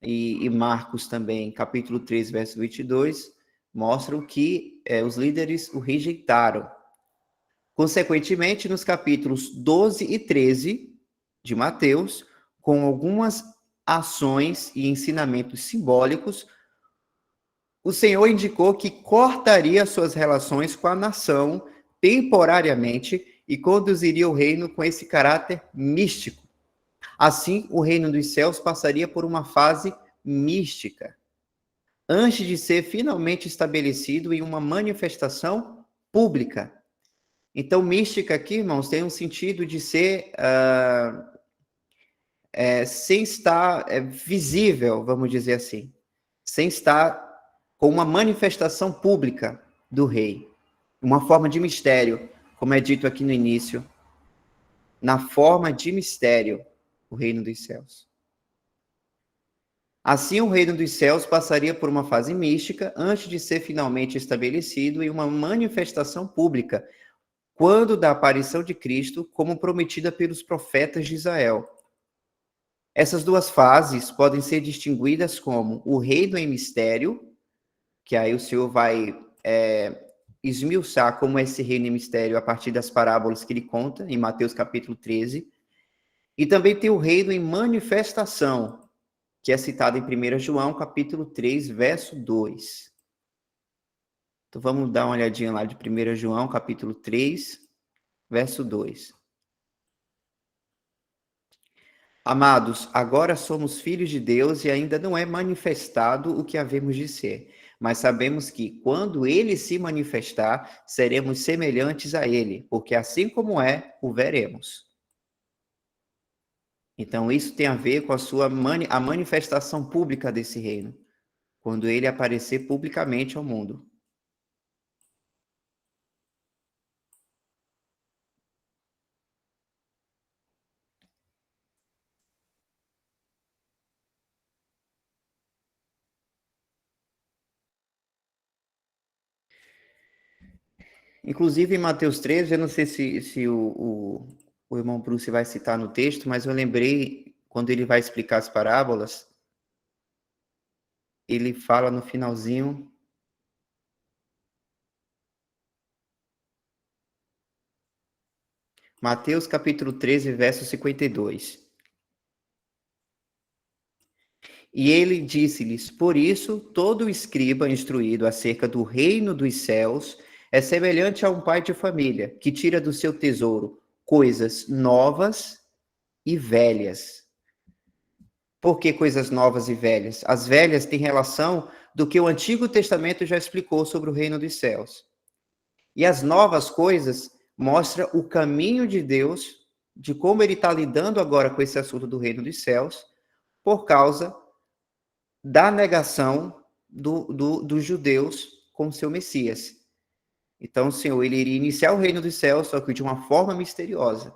e Marcos também, capítulo 3, verso 22, mostram que os líderes o rejeitaram. Consequentemente, nos capítulos 12 e 13 de Mateus, com algumas ações e ensinamentos simbólicos, o Senhor indicou que cortaria suas relações com a nação temporariamente e conduziria o reino com esse caráter místico. Assim, o reino dos céus passaria por uma fase mística. antes de ser finalmente estabelecido em uma manifestação pública. Então, mística aqui, irmãos, tem um sentido de ser sem estar visível, vamos dizer assim, sem estar com uma manifestação pública do rei, uma forma de mistério, como é dito aqui no início, na forma de mistério, o reino dos céus. Assim, o reino dos céus passaria por uma fase mística antes de ser finalmente estabelecido em uma manifestação pública, quando da aparição de Cristo, como prometida pelos profetas de Israel. Essas duas fases podem ser distinguidas como o reino em mistério, que aí o Senhor vai esmiuçar como é esse reino em mistério a partir das parábolas que ele conta, em Mateus capítulo 13, e também tem o reino em manifestação, que é citado em 1 João capítulo 3, verso 2. Então vamos dar uma olhadinha lá de 1 João capítulo 3, verso 2. Amados, agora somos filhos de Deus e ainda não é manifestado o que havemos de ser. Mas sabemos que, quando ele se manifestar, seremos semelhantes a ele, porque assim como é, o veremos. Então, isso tem a ver com a manifestação pública desse reino, quando ele aparecer publicamente ao mundo. Inclusive, em Mateus 13, eu não sei se o irmão Bruce vai citar no texto, mas eu lembrei, quando ele vai explicar as parábolas, ele fala no finalzinho... Mateus capítulo 13, verso 52. E ele disse-lhes: por isso, todo escriba instruído acerca do reino dos céus é semelhante a um pai de família, que tira do seu tesouro coisas novas e velhas. Por que coisas novas e velhas? As velhas têm relação do que o Antigo Testamento já explicou sobre o reino dos céus. E as novas coisas mostram o caminho de Deus, de como ele está lidando agora com esse assunto do reino dos céus, por causa da negação dos judeus com o seu Messias. Então, o Senhor, ele iria iniciar o reino dos céus, só que de uma forma misteriosa.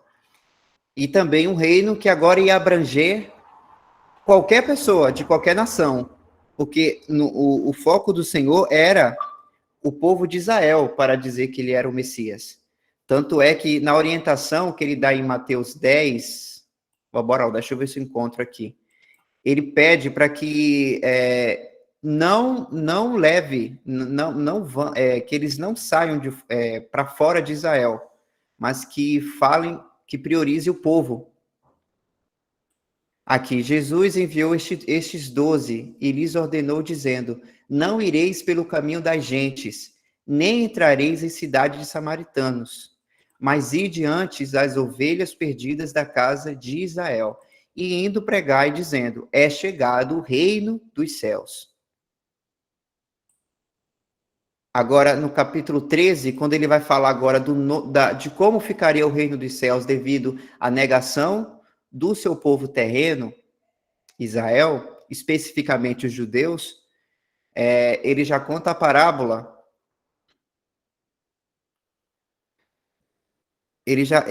E também um reino que agora ia abranger qualquer pessoa, de qualquer nação, porque o foco do Senhor era o povo de Israel, para dizer que ele era o Messias. Tanto é que na orientação que ele dá em Mateus 10, bora, deixa eu ver se eu encontro aqui. Ele pede para que não leve, que eles não saiam para fora de Israel, mas que falem, que priorize o povo. Aqui, Jesus enviou estes 12 e lhes ordenou, dizendo: não ireis pelo caminho das gentes, nem entrareis em cidade de samaritanos, mas ide antes as ovelhas perdidas da casa de Israel, e indo pregai, dizendo: é chegado o reino dos céus. Agora, no capítulo 13, quando ele vai falar agora de como ficaria o reino dos céus devido à negação do seu povo terreno, Israel, especificamente os judeus, ele já conta a parábola. Ele já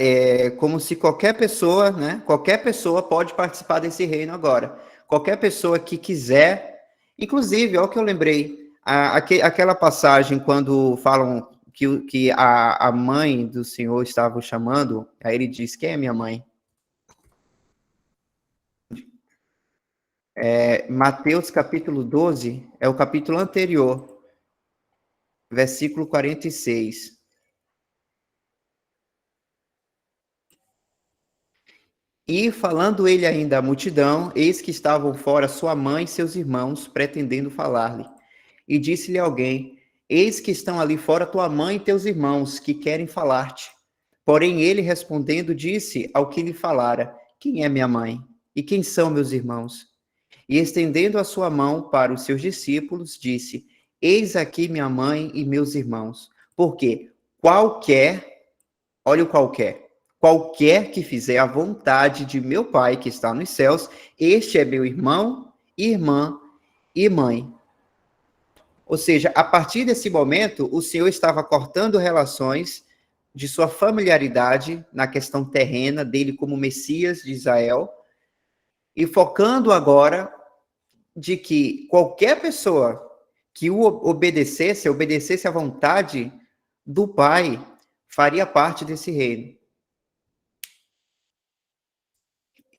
como se qualquer pessoa pode participar desse reino agora. Qualquer pessoa que quiser, inclusive, olha o que eu lembrei, aquela passagem quando falam que a mãe do Senhor estava o chamando, aí ele diz: quem é minha mãe? Mateus capítulo 12, é o capítulo anterior, versículo 46. E, falando ele ainda à multidão, eis que estavam fora sua mãe e seus irmãos, pretendendo falar-lhe. E disse-lhe alguém: eis que estão ali fora tua mãe e teus irmãos, que querem falar-te. Porém ele, respondendo, disse ao que lhe falara: quem é minha mãe? E quem são meus irmãos? E estendendo a sua mão para os seus discípulos, disse: Eis aqui minha mãe e meus irmãos. Porque qualquer, olha o qualquer que fizer a vontade de meu Pai que está nos céus, este é meu irmão, irmã e mãe. Ou seja, a partir desse momento, o Senhor estava cortando relações de sua familiaridade na questão terrena dele como Messias de Israel, e focando agora de que qualquer pessoa que o obedecesse à vontade do Pai, faria parte desse reino.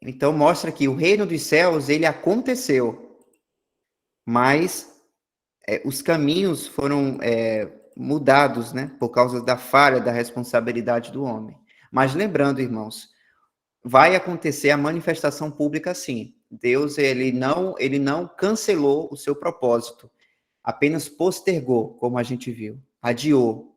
Então mostra que o reino dos céus, ele aconteceu, mas os caminhos foram mudados, né, por causa da falha da responsabilidade do homem. Mas lembrando, irmãos, vai acontecer a manifestação pública sim. Deus, ele não cancelou o seu propósito, apenas postergou, como a gente viu, adiou.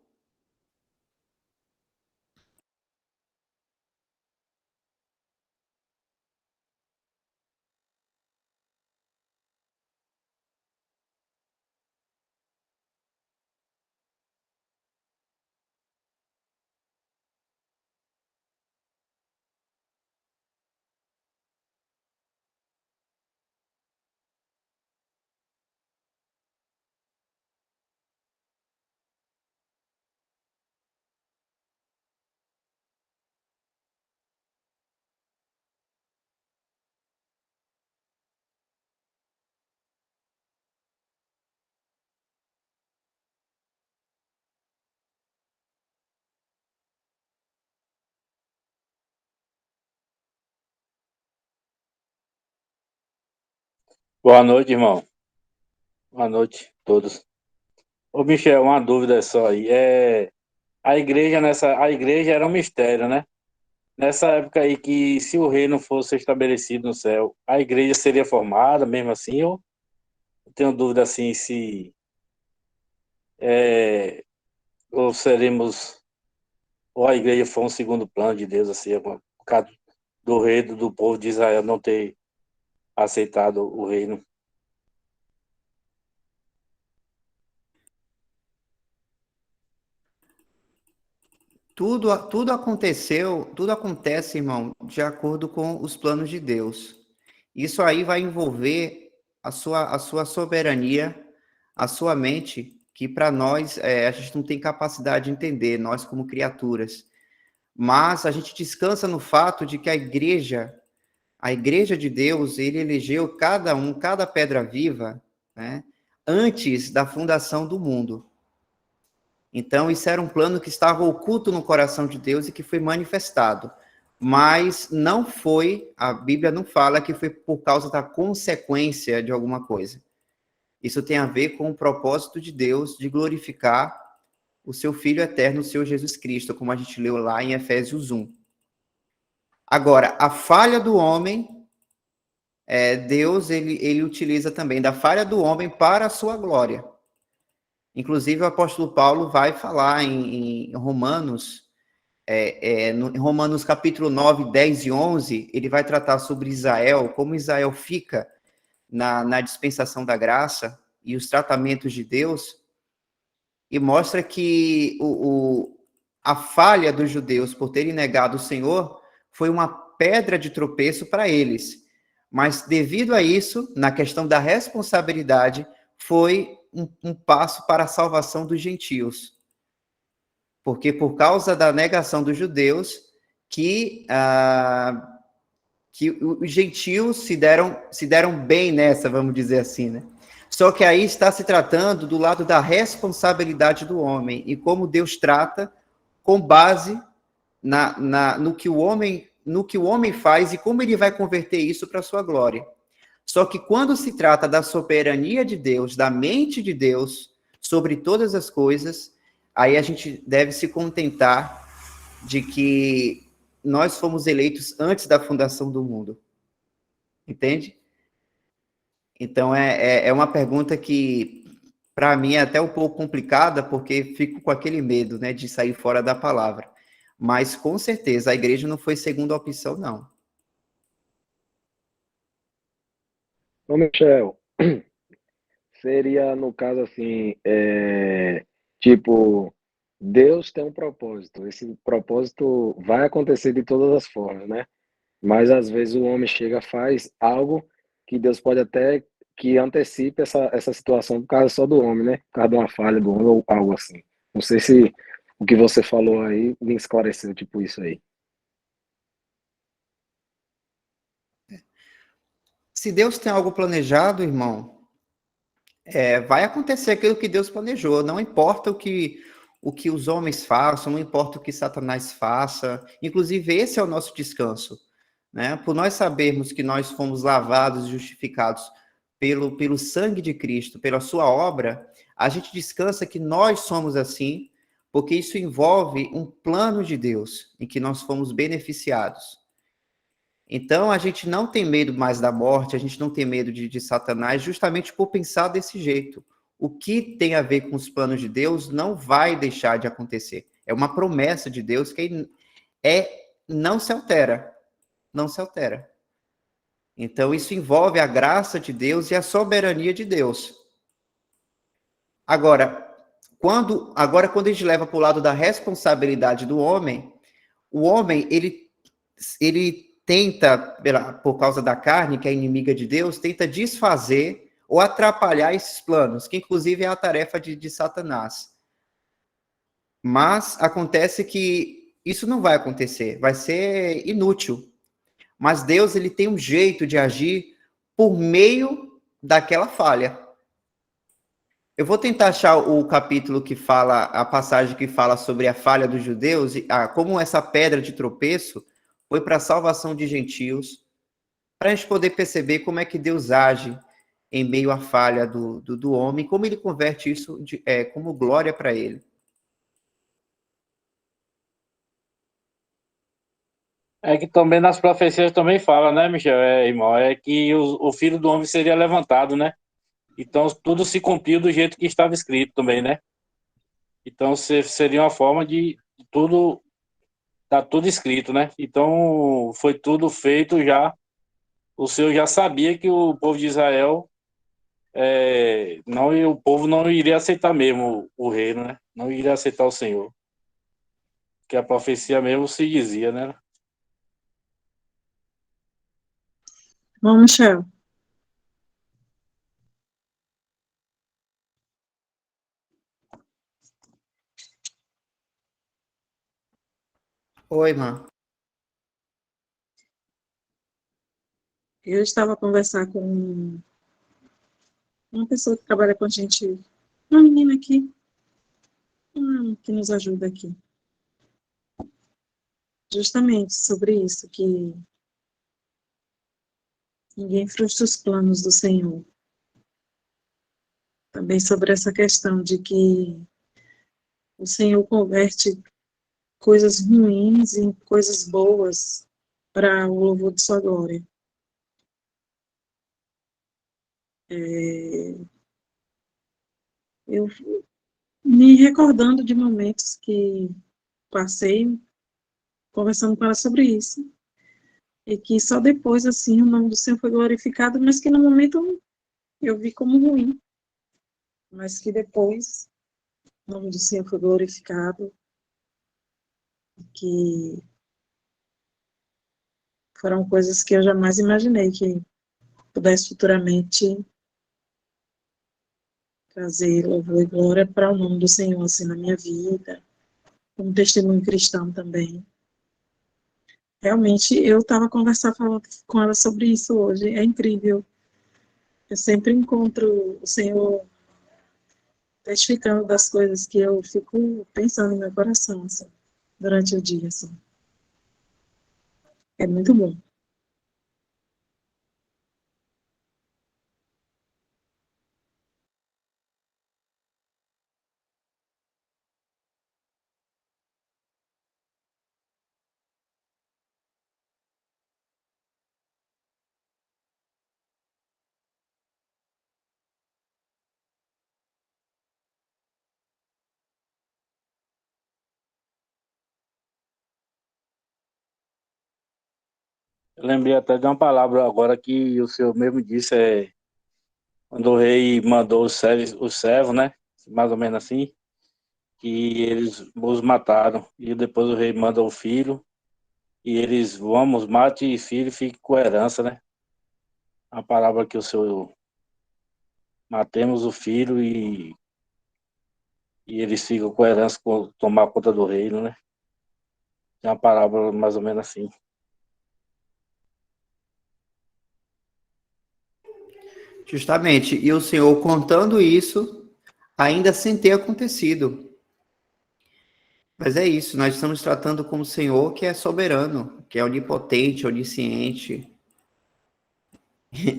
Boa noite, irmão. Boa noite a todos. Ô, Michel, uma dúvida só aí. A igreja era um mistério, né? Nessa época aí que se o reino fosse estabelecido no céu, a igreja seria formada mesmo assim? Ou eu tenho dúvida assim se é, ou seremos ou a igreja for um segundo plano de Deus assim, por causa do rei do povo de Israel não ter aceitado o reino. Tudo aconteceu, tudo acontece, irmão, de acordo com os planos de Deus. Isso aí vai envolver a sua soberania, a sua mente, que para nós a gente não tem capacidade de entender, nós como criaturas. Mas a gente descansa no fato de que a igreja de Deus, ele elegeu cada pedra viva, né, antes da fundação do mundo. Então, isso era um plano que estava oculto no coração de Deus e que foi manifestado. Mas não foi, a Bíblia não fala que foi por causa da consequência de alguma coisa. Isso tem a ver com o propósito de Deus de glorificar o seu Filho eterno, o Senhor Jesus Cristo, como a gente leu lá em Efésios 1. Agora, a falha do homem, Deus, ele utiliza também da falha do homem para a sua glória. Inclusive, o apóstolo Paulo vai falar em Romanos, em Romanos capítulo 9, 10 e 11, ele vai tratar sobre Israel, como Israel fica na dispensação da graça e os tratamentos de Deus, e mostra que a falha dos judeus por terem negado o Senhor foi uma pedra de tropeço para eles. Mas, devido a isso, na questão da responsabilidade, foi um passo para a salvação dos gentios. Porque por causa da negação dos judeus, que os gentios se deram bem nessa, vamos dizer assim, né? Só que aí está se tratando do lado da responsabilidade do homem e como Deus trata com base no que o homem faz e como ele vai converter isso para a sua glória. Só que quando se trata da soberania de Deus, da mente de Deus sobre todas as coisas, aí a gente deve se contentar de que nós fomos eleitos antes da fundação do mundo. Entende? Então, é uma pergunta que, para mim, é até um pouco complicada, porque fico com aquele medo, né, de sair fora da palavra. Mas, com certeza, a igreja não foi segunda opção, não. Ô, Michel, seria no caso assim, tipo, Deus tem um propósito. Esse propósito vai acontecer de todas as formas, né? Mas às vezes o homem chega, faz algo que Deus pode até que antecipe essa situação por causa só do homem, né? Por causa de uma falha do homem ou algo assim. Não sei se o que você falou aí me esclareceu, tipo isso aí. Se Deus tem algo planejado, irmão, vai acontecer aquilo que Deus planejou. Não importa o que os homens façam, não importa o que Satanás faça. Inclusive, esse é o nosso descanso, né? Por nós sabermos que nós fomos lavados e justificados pelo sangue de Cristo, pela sua obra, a gente descansa que nós somos assim, porque isso envolve um plano de Deus em que nós fomos beneficiados. Então, a gente não tem medo mais da morte, a gente não tem medo de Satanás, justamente por pensar desse jeito. O que tem a ver com os planos de Deus não vai deixar de acontecer. É uma promessa de Deus que não se altera, não se altera. Então, isso envolve a graça de Deus e a soberania de Deus. Agora, quando a gente leva para o lado da responsabilidade do homem, o homem, ele tenta, por causa da carne, que é inimiga de Deus, tenta desfazer ou atrapalhar esses planos, que inclusive é a tarefa de Satanás. Mas acontece que isso não vai acontecer, vai ser inútil. Mas Deus, ele tem um jeito de agir por meio daquela falha. Eu vou tentar achar o capítulo que fala, a passagem que fala sobre a falha dos judeus, e como essa pedra de tropeço foi para a salvação de gentios, para a gente poder perceber como é que Deus age em meio à falha do homem, como ele converte isso como glória para ele. É que também nas profecias também fala, né, Michel, irmão, é que o filho do homem seria levantado, né? Então tudo se cumpriu do jeito que estava escrito também, né? Então seria uma forma de tudo, tá tudo escrito, né? Então foi tudo feito já. O Senhor já sabia que o povo de Israel o povo não iria aceitar mesmo o reino, né? Não iria aceitar o Senhor. Que a profecia mesmo se dizia, né? Bom, Michel, Oi, irmã. eu estava a conversar com uma pessoa que trabalha com a gente, uma menina aqui, que nos ajuda aqui, justamente sobre isso, que ninguém frustra os planos do Senhor. Também sobre essa questão de que o Senhor converte coisas ruins em coisas boas para o louvor de sua glória. Eu me recordando de momentos que passei conversando com ela sobre isso, e que só depois, assim, o nome do Senhor foi glorificado, mas que no momento eu vi como ruim, mas que depois o nome do Senhor foi glorificado, que foram coisas que eu jamais imaginei que pudesse futuramente trazer louvor e glória para o nome do Senhor, assim, na minha vida, como testemunho cristão também. Realmente, eu estava conversando com ela sobre isso hoje, é incrível. Eu sempre encontro o Senhor testificando das coisas que eu fico pensando no meu coração, assim, durante o dia, assim. É muito bom. Eu lembrei até de uma palavra agora que o Senhor mesmo disse, quando o rei mandou os servos, né? Mais ou menos assim, que eles os mataram. E depois o rei manda o filho, e eles, vamos, mate e filho, fique com a herança, né? A palavra que o Senhor, matemos o filho e eles ficam com a herança, tomar conta do reino, né? É uma palavra mais ou menos assim. Justamente. E o Senhor contando isso, ainda sem ter acontecido. Mas é isso, nós estamos tratando com o Senhor que é soberano, que é onipotente, onisciente.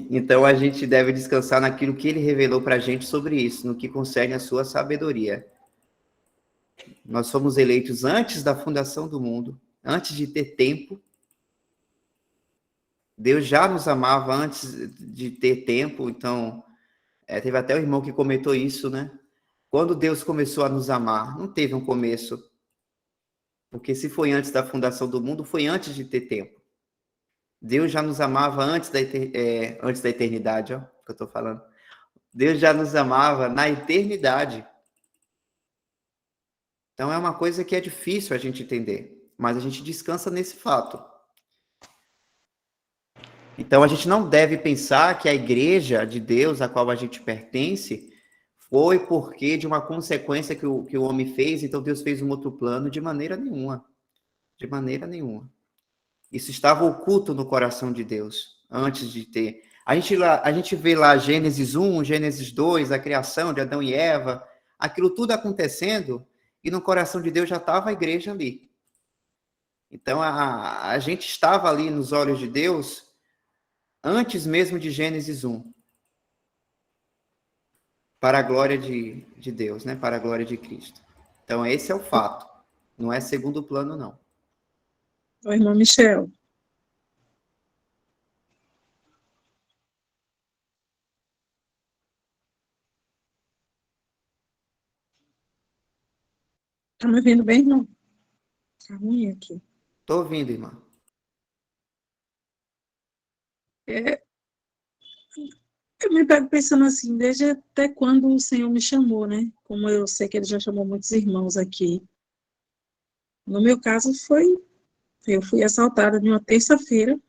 Então a gente deve descansar naquilo que ele revelou para a gente sobre isso, no que concerne a sua sabedoria. Nós fomos eleitos antes da fundação do mundo, antes de ter tempo. Deus já nos amava antes de ter tempo, então teve até o irmão que comentou isso, né? Quando Deus começou a nos amar, não teve um começo. Porque se foi antes da fundação do mundo, foi antes de ter tempo. Deus já nos amava antes antes da eternidade, ó, que eu estou falando. Deus já nos amava na eternidade. Então é uma coisa que é difícil a gente entender, mas a gente descansa nesse fato. Então a gente não deve pensar que a igreja de Deus, a qual a gente pertence, foi porque de uma consequência que o homem fez, então Deus fez um outro plano, de maneira nenhuma. De maneira nenhuma. Isso estava oculto no coração de Deus, antes de ter. A gente vê lá Gênesis 1, Gênesis 2, a criação de Adão e Eva, aquilo tudo acontecendo, e no coração de Deus já estava a igreja ali. Então, a gente estava ali nos olhos de Deus antes mesmo de Gênesis 1. Para a glória de Deus, né? Para a glória de Cristo. Então, esse é o fato. Não é segundo plano, não. Oi, irmão Michel. Tá me ouvindo bem, irmão? Tá ruim aqui. Estou ouvindo, irmã. Eu me pego pensando assim, desde até quando o Senhor me chamou, né? Como eu sei que Ele já chamou muitos irmãos aqui. No meu caso eu fui assaltada em uma terça-feira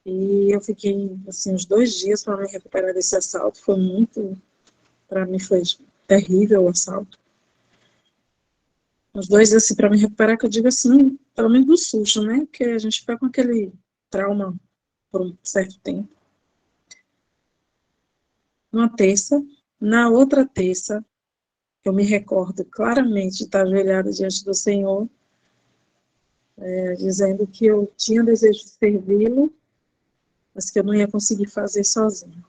e eu fiquei, assim, uns 2 dias para me recuperar desse assalto. Para mim foi terrível o assalto. Uns 2 dias, assim, para me recuperar, que eu digo assim, pelo menos do susto, né? Porque a gente fica com aquele trauma por um certo tempo. Uma terça, na outra terça, eu me recordo claramente de estar ajoelhada diante do Senhor, dizendo que eu tinha desejo de servi-lo, mas que eu não ia conseguir fazer sozinho.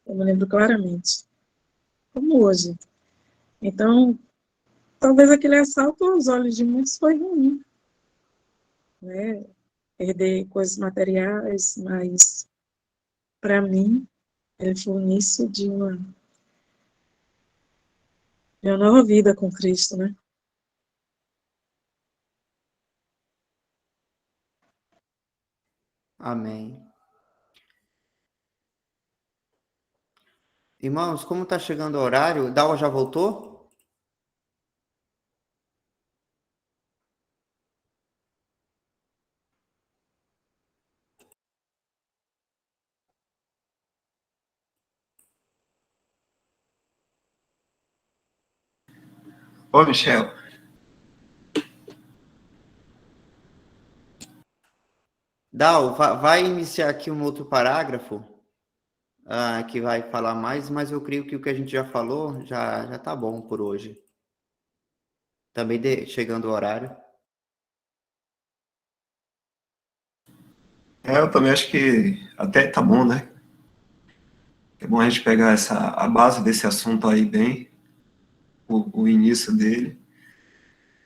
Eu me lembro claramente, como hoje. Então, talvez aquele assalto aos olhos de muitos foi ruim, né? Perder coisas materiais, mas para mim, ele foi o início de uma nova vida com Cristo, né? Amém. Irmãos, como está chegando o horário, Dal já voltou? Ô, Michel, Dal, vai iniciar aqui um outro parágrafo, que vai falar mais, mas eu creio que o que a gente já falou já está bom por hoje. Também chegando o horário. eu também acho que até tá bom, né? É bom a gente pegar a base desse assunto aí bem, o início dele,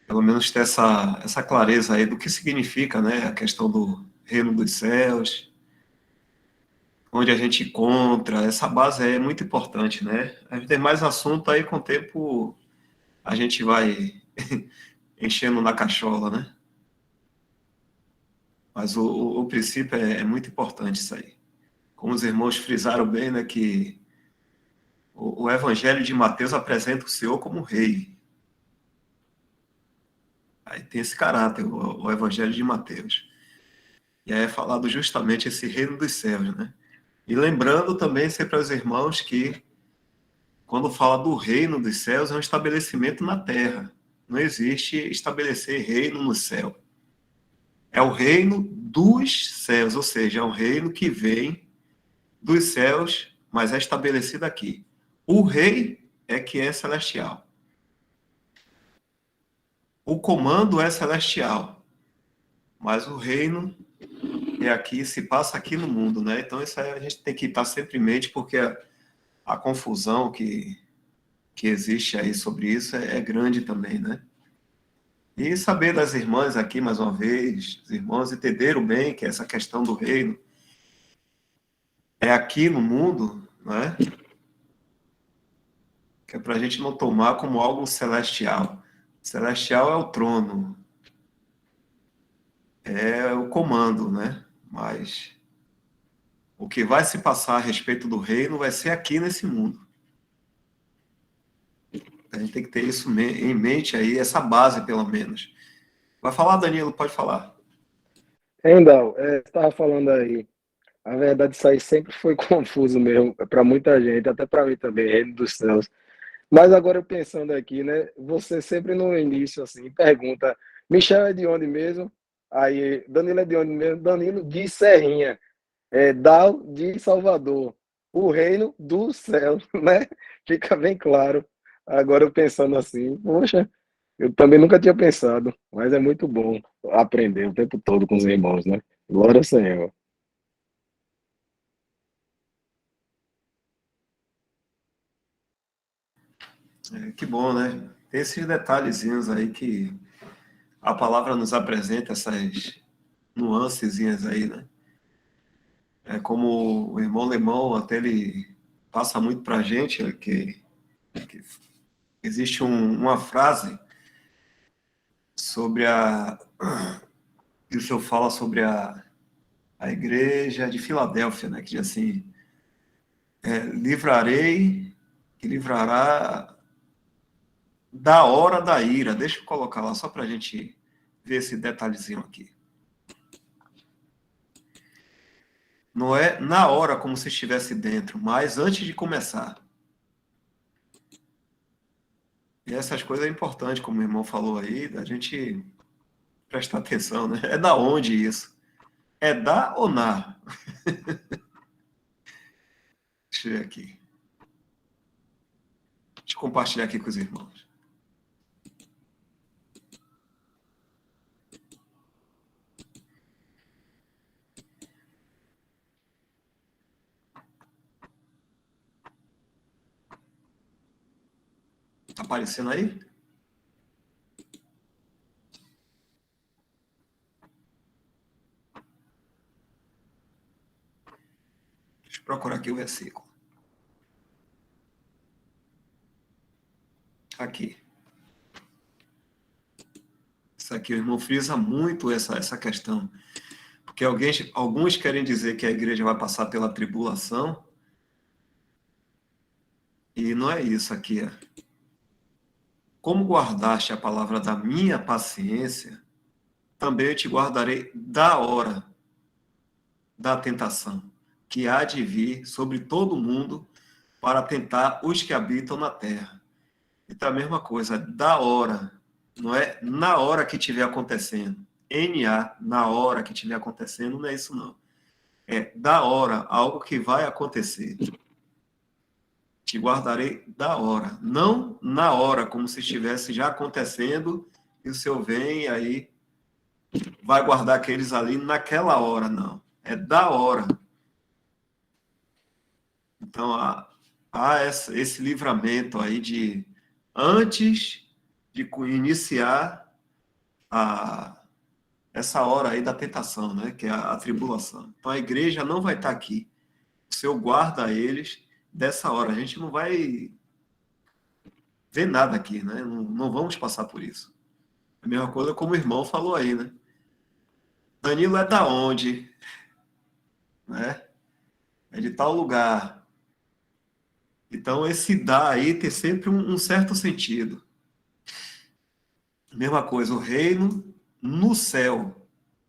pelo menos ter essa clareza aí do que significa, né, a questão do reino dos céus, onde a gente encontra, essa base é muito importante, né? A gente tem mais assunto aí, com o tempo a gente vai enchendo na cachola, né? Mas o princípio é muito importante isso aí. Como os irmãos frisaram bem, né, que o Evangelho de Mateus apresenta o Senhor como rei. Aí tem esse caráter, o Evangelho de Mateus. E aí é falado justamente esse reino dos céus, né? E lembrando também sempre aos irmãos que quando fala do reino dos céus é um estabelecimento na terra. Não existe estabelecer reino no céu. É o reino dos céus, ou seja, é um reino que vem dos céus, mas é estabelecido aqui. O rei é que é celestial. O comando é celestial, mas o reino é aqui, se passa aqui no mundo, né? Então isso aí a gente tem que estar sempre em mente, porque a confusão que existe aí sobre isso é grande também, né? E saber das irmãs aqui, mais uma vez, os irmãos entenderam bem que essa questão do reino é aqui no mundo, né? Que é para a gente não tomar como algo celestial. Celestial é o trono, é o comando, né? Mas o que vai se passar a respeito do reino vai ser aqui nesse mundo. A gente tem que ter isso em mente aí, essa base, pelo menos. Vai falar, Danilo? Pode falar. Endal, você estava falando aí, a verdade, isso aí sempre foi confuso mesmo, para muita gente, até para mim também, Reino dos Céus. Mas agora eu pensando aqui, né? Você sempre no início, assim, pergunta, Michel é de onde mesmo? Aí, Danilo é de onde mesmo? Danilo de Serrinha. Dal de Salvador. O reino do céu, né? Fica bem claro. Agora eu pensando assim, poxa, eu também nunca tinha pensado, mas é muito bom aprender o tempo todo com os irmãos, né? Glória ao Senhor. Que bom, né? Tem esses detalhezinhos aí que a palavra nos apresenta, essas nuancezinhas aí, né? É como o irmão Lemão, até ele passa muito para a gente, que existe uma frase sobre que o senhor fala sobre a igreja de Filadélfia, né? Que diz assim, livrarei, que livrará da hora da ira. Deixa eu colocar lá só para a gente ver esse detalhezinho aqui. Não é na hora como se estivesse dentro, mas antes de começar. E essas coisas é importante, como o irmão falou aí, da gente prestar atenção, né? É da onde isso? É da ou na? Deixa eu ver aqui. Deixa eu compartilhar aqui com os irmãos. Tá aparecendo aí? Deixa eu procurar aqui o versículo. Aqui. Isso aqui, o irmão frisa muito essa questão. Porque alguns querem dizer que a igreja vai passar pela tribulação, e não é isso aqui. Como guardaste a palavra da minha paciência, também eu te guardarei da hora da tentação, que há de vir sobre todo mundo para tentar os que habitam na terra. Então, a mesma coisa, da hora, não é na hora que estiver acontecendo. NA, na hora que estiver acontecendo, não é isso não. É da hora, algo que vai acontecer. Te guardarei da hora, não na hora, como se estivesse já acontecendo, e o Senhor vem e aí vai guardar aqueles ali naquela hora, não. É da hora. Então, há esse livramento aí de antes de iniciar essa hora aí da tentação, né? Que é a tribulação. Então, a igreja não vai estar aqui. O Senhor guarda eles dessa hora. A gente não vai ver nada aqui, né? Não vamos passar por isso. A mesma coisa como o irmão falou aí, né? Danilo é da onde? Né? É de tal lugar. Então, esse dá aí tem sempre um certo sentido. Mesma coisa, o reino no céu.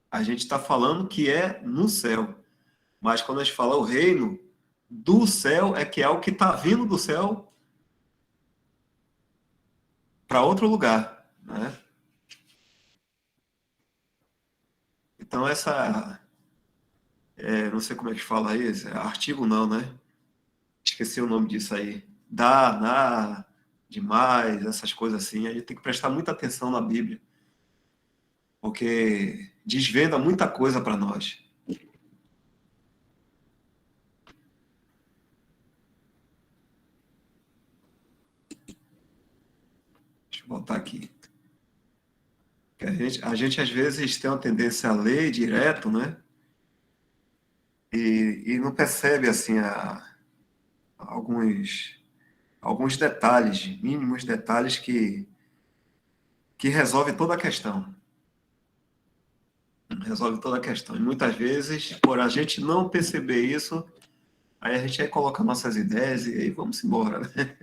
A gente está falando que é no céu. Mas quando a gente fala o reino do céu, é que é o que está vindo do céu para outro lugar. Né? Então, não sei como é que fala aí, artigo não, né? Esqueci o nome disso aí. Dá, na, demais, essas coisas assim. A gente tem que prestar muita atenção na Bíblia, porque desvenda muita coisa para nós. Deixa eu botar aqui. Que a gente às vezes tem uma tendência a ler direto, né? E não percebe assim alguns detalhes, mínimos detalhes que resolve toda a questão. Resolve toda a questão. E muitas vezes, por a gente não perceber isso, aí a gente aí coloca nossas ideias e aí vamos embora, né?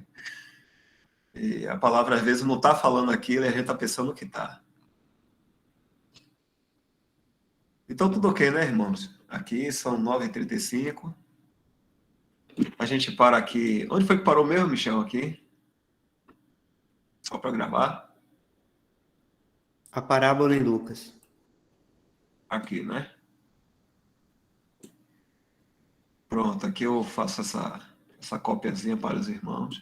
E a palavra às vezes não está falando aquilo e a gente está pensando que está. Então tudo ok, né, irmãos? Aqui são 9h35. A gente para aqui. Onde foi que parou mesmo, Michel, aqui? Só para gravar? A parábola em Lucas. Aqui, né? Pronto, aqui eu faço essa copiazinha para os irmãos.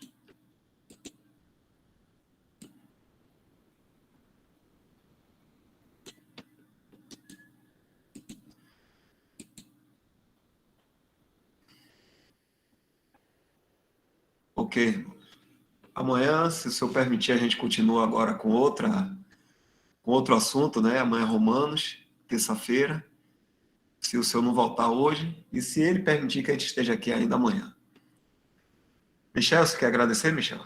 Ok. Amanhã, se o senhor permitir, a gente continua agora com outro assunto, né? Amanhã Romanos, terça-feira. Se o senhor não voltar hoje, e se ele permitir que a gente esteja aqui ainda amanhã. Michel, você quer agradecer, Michel?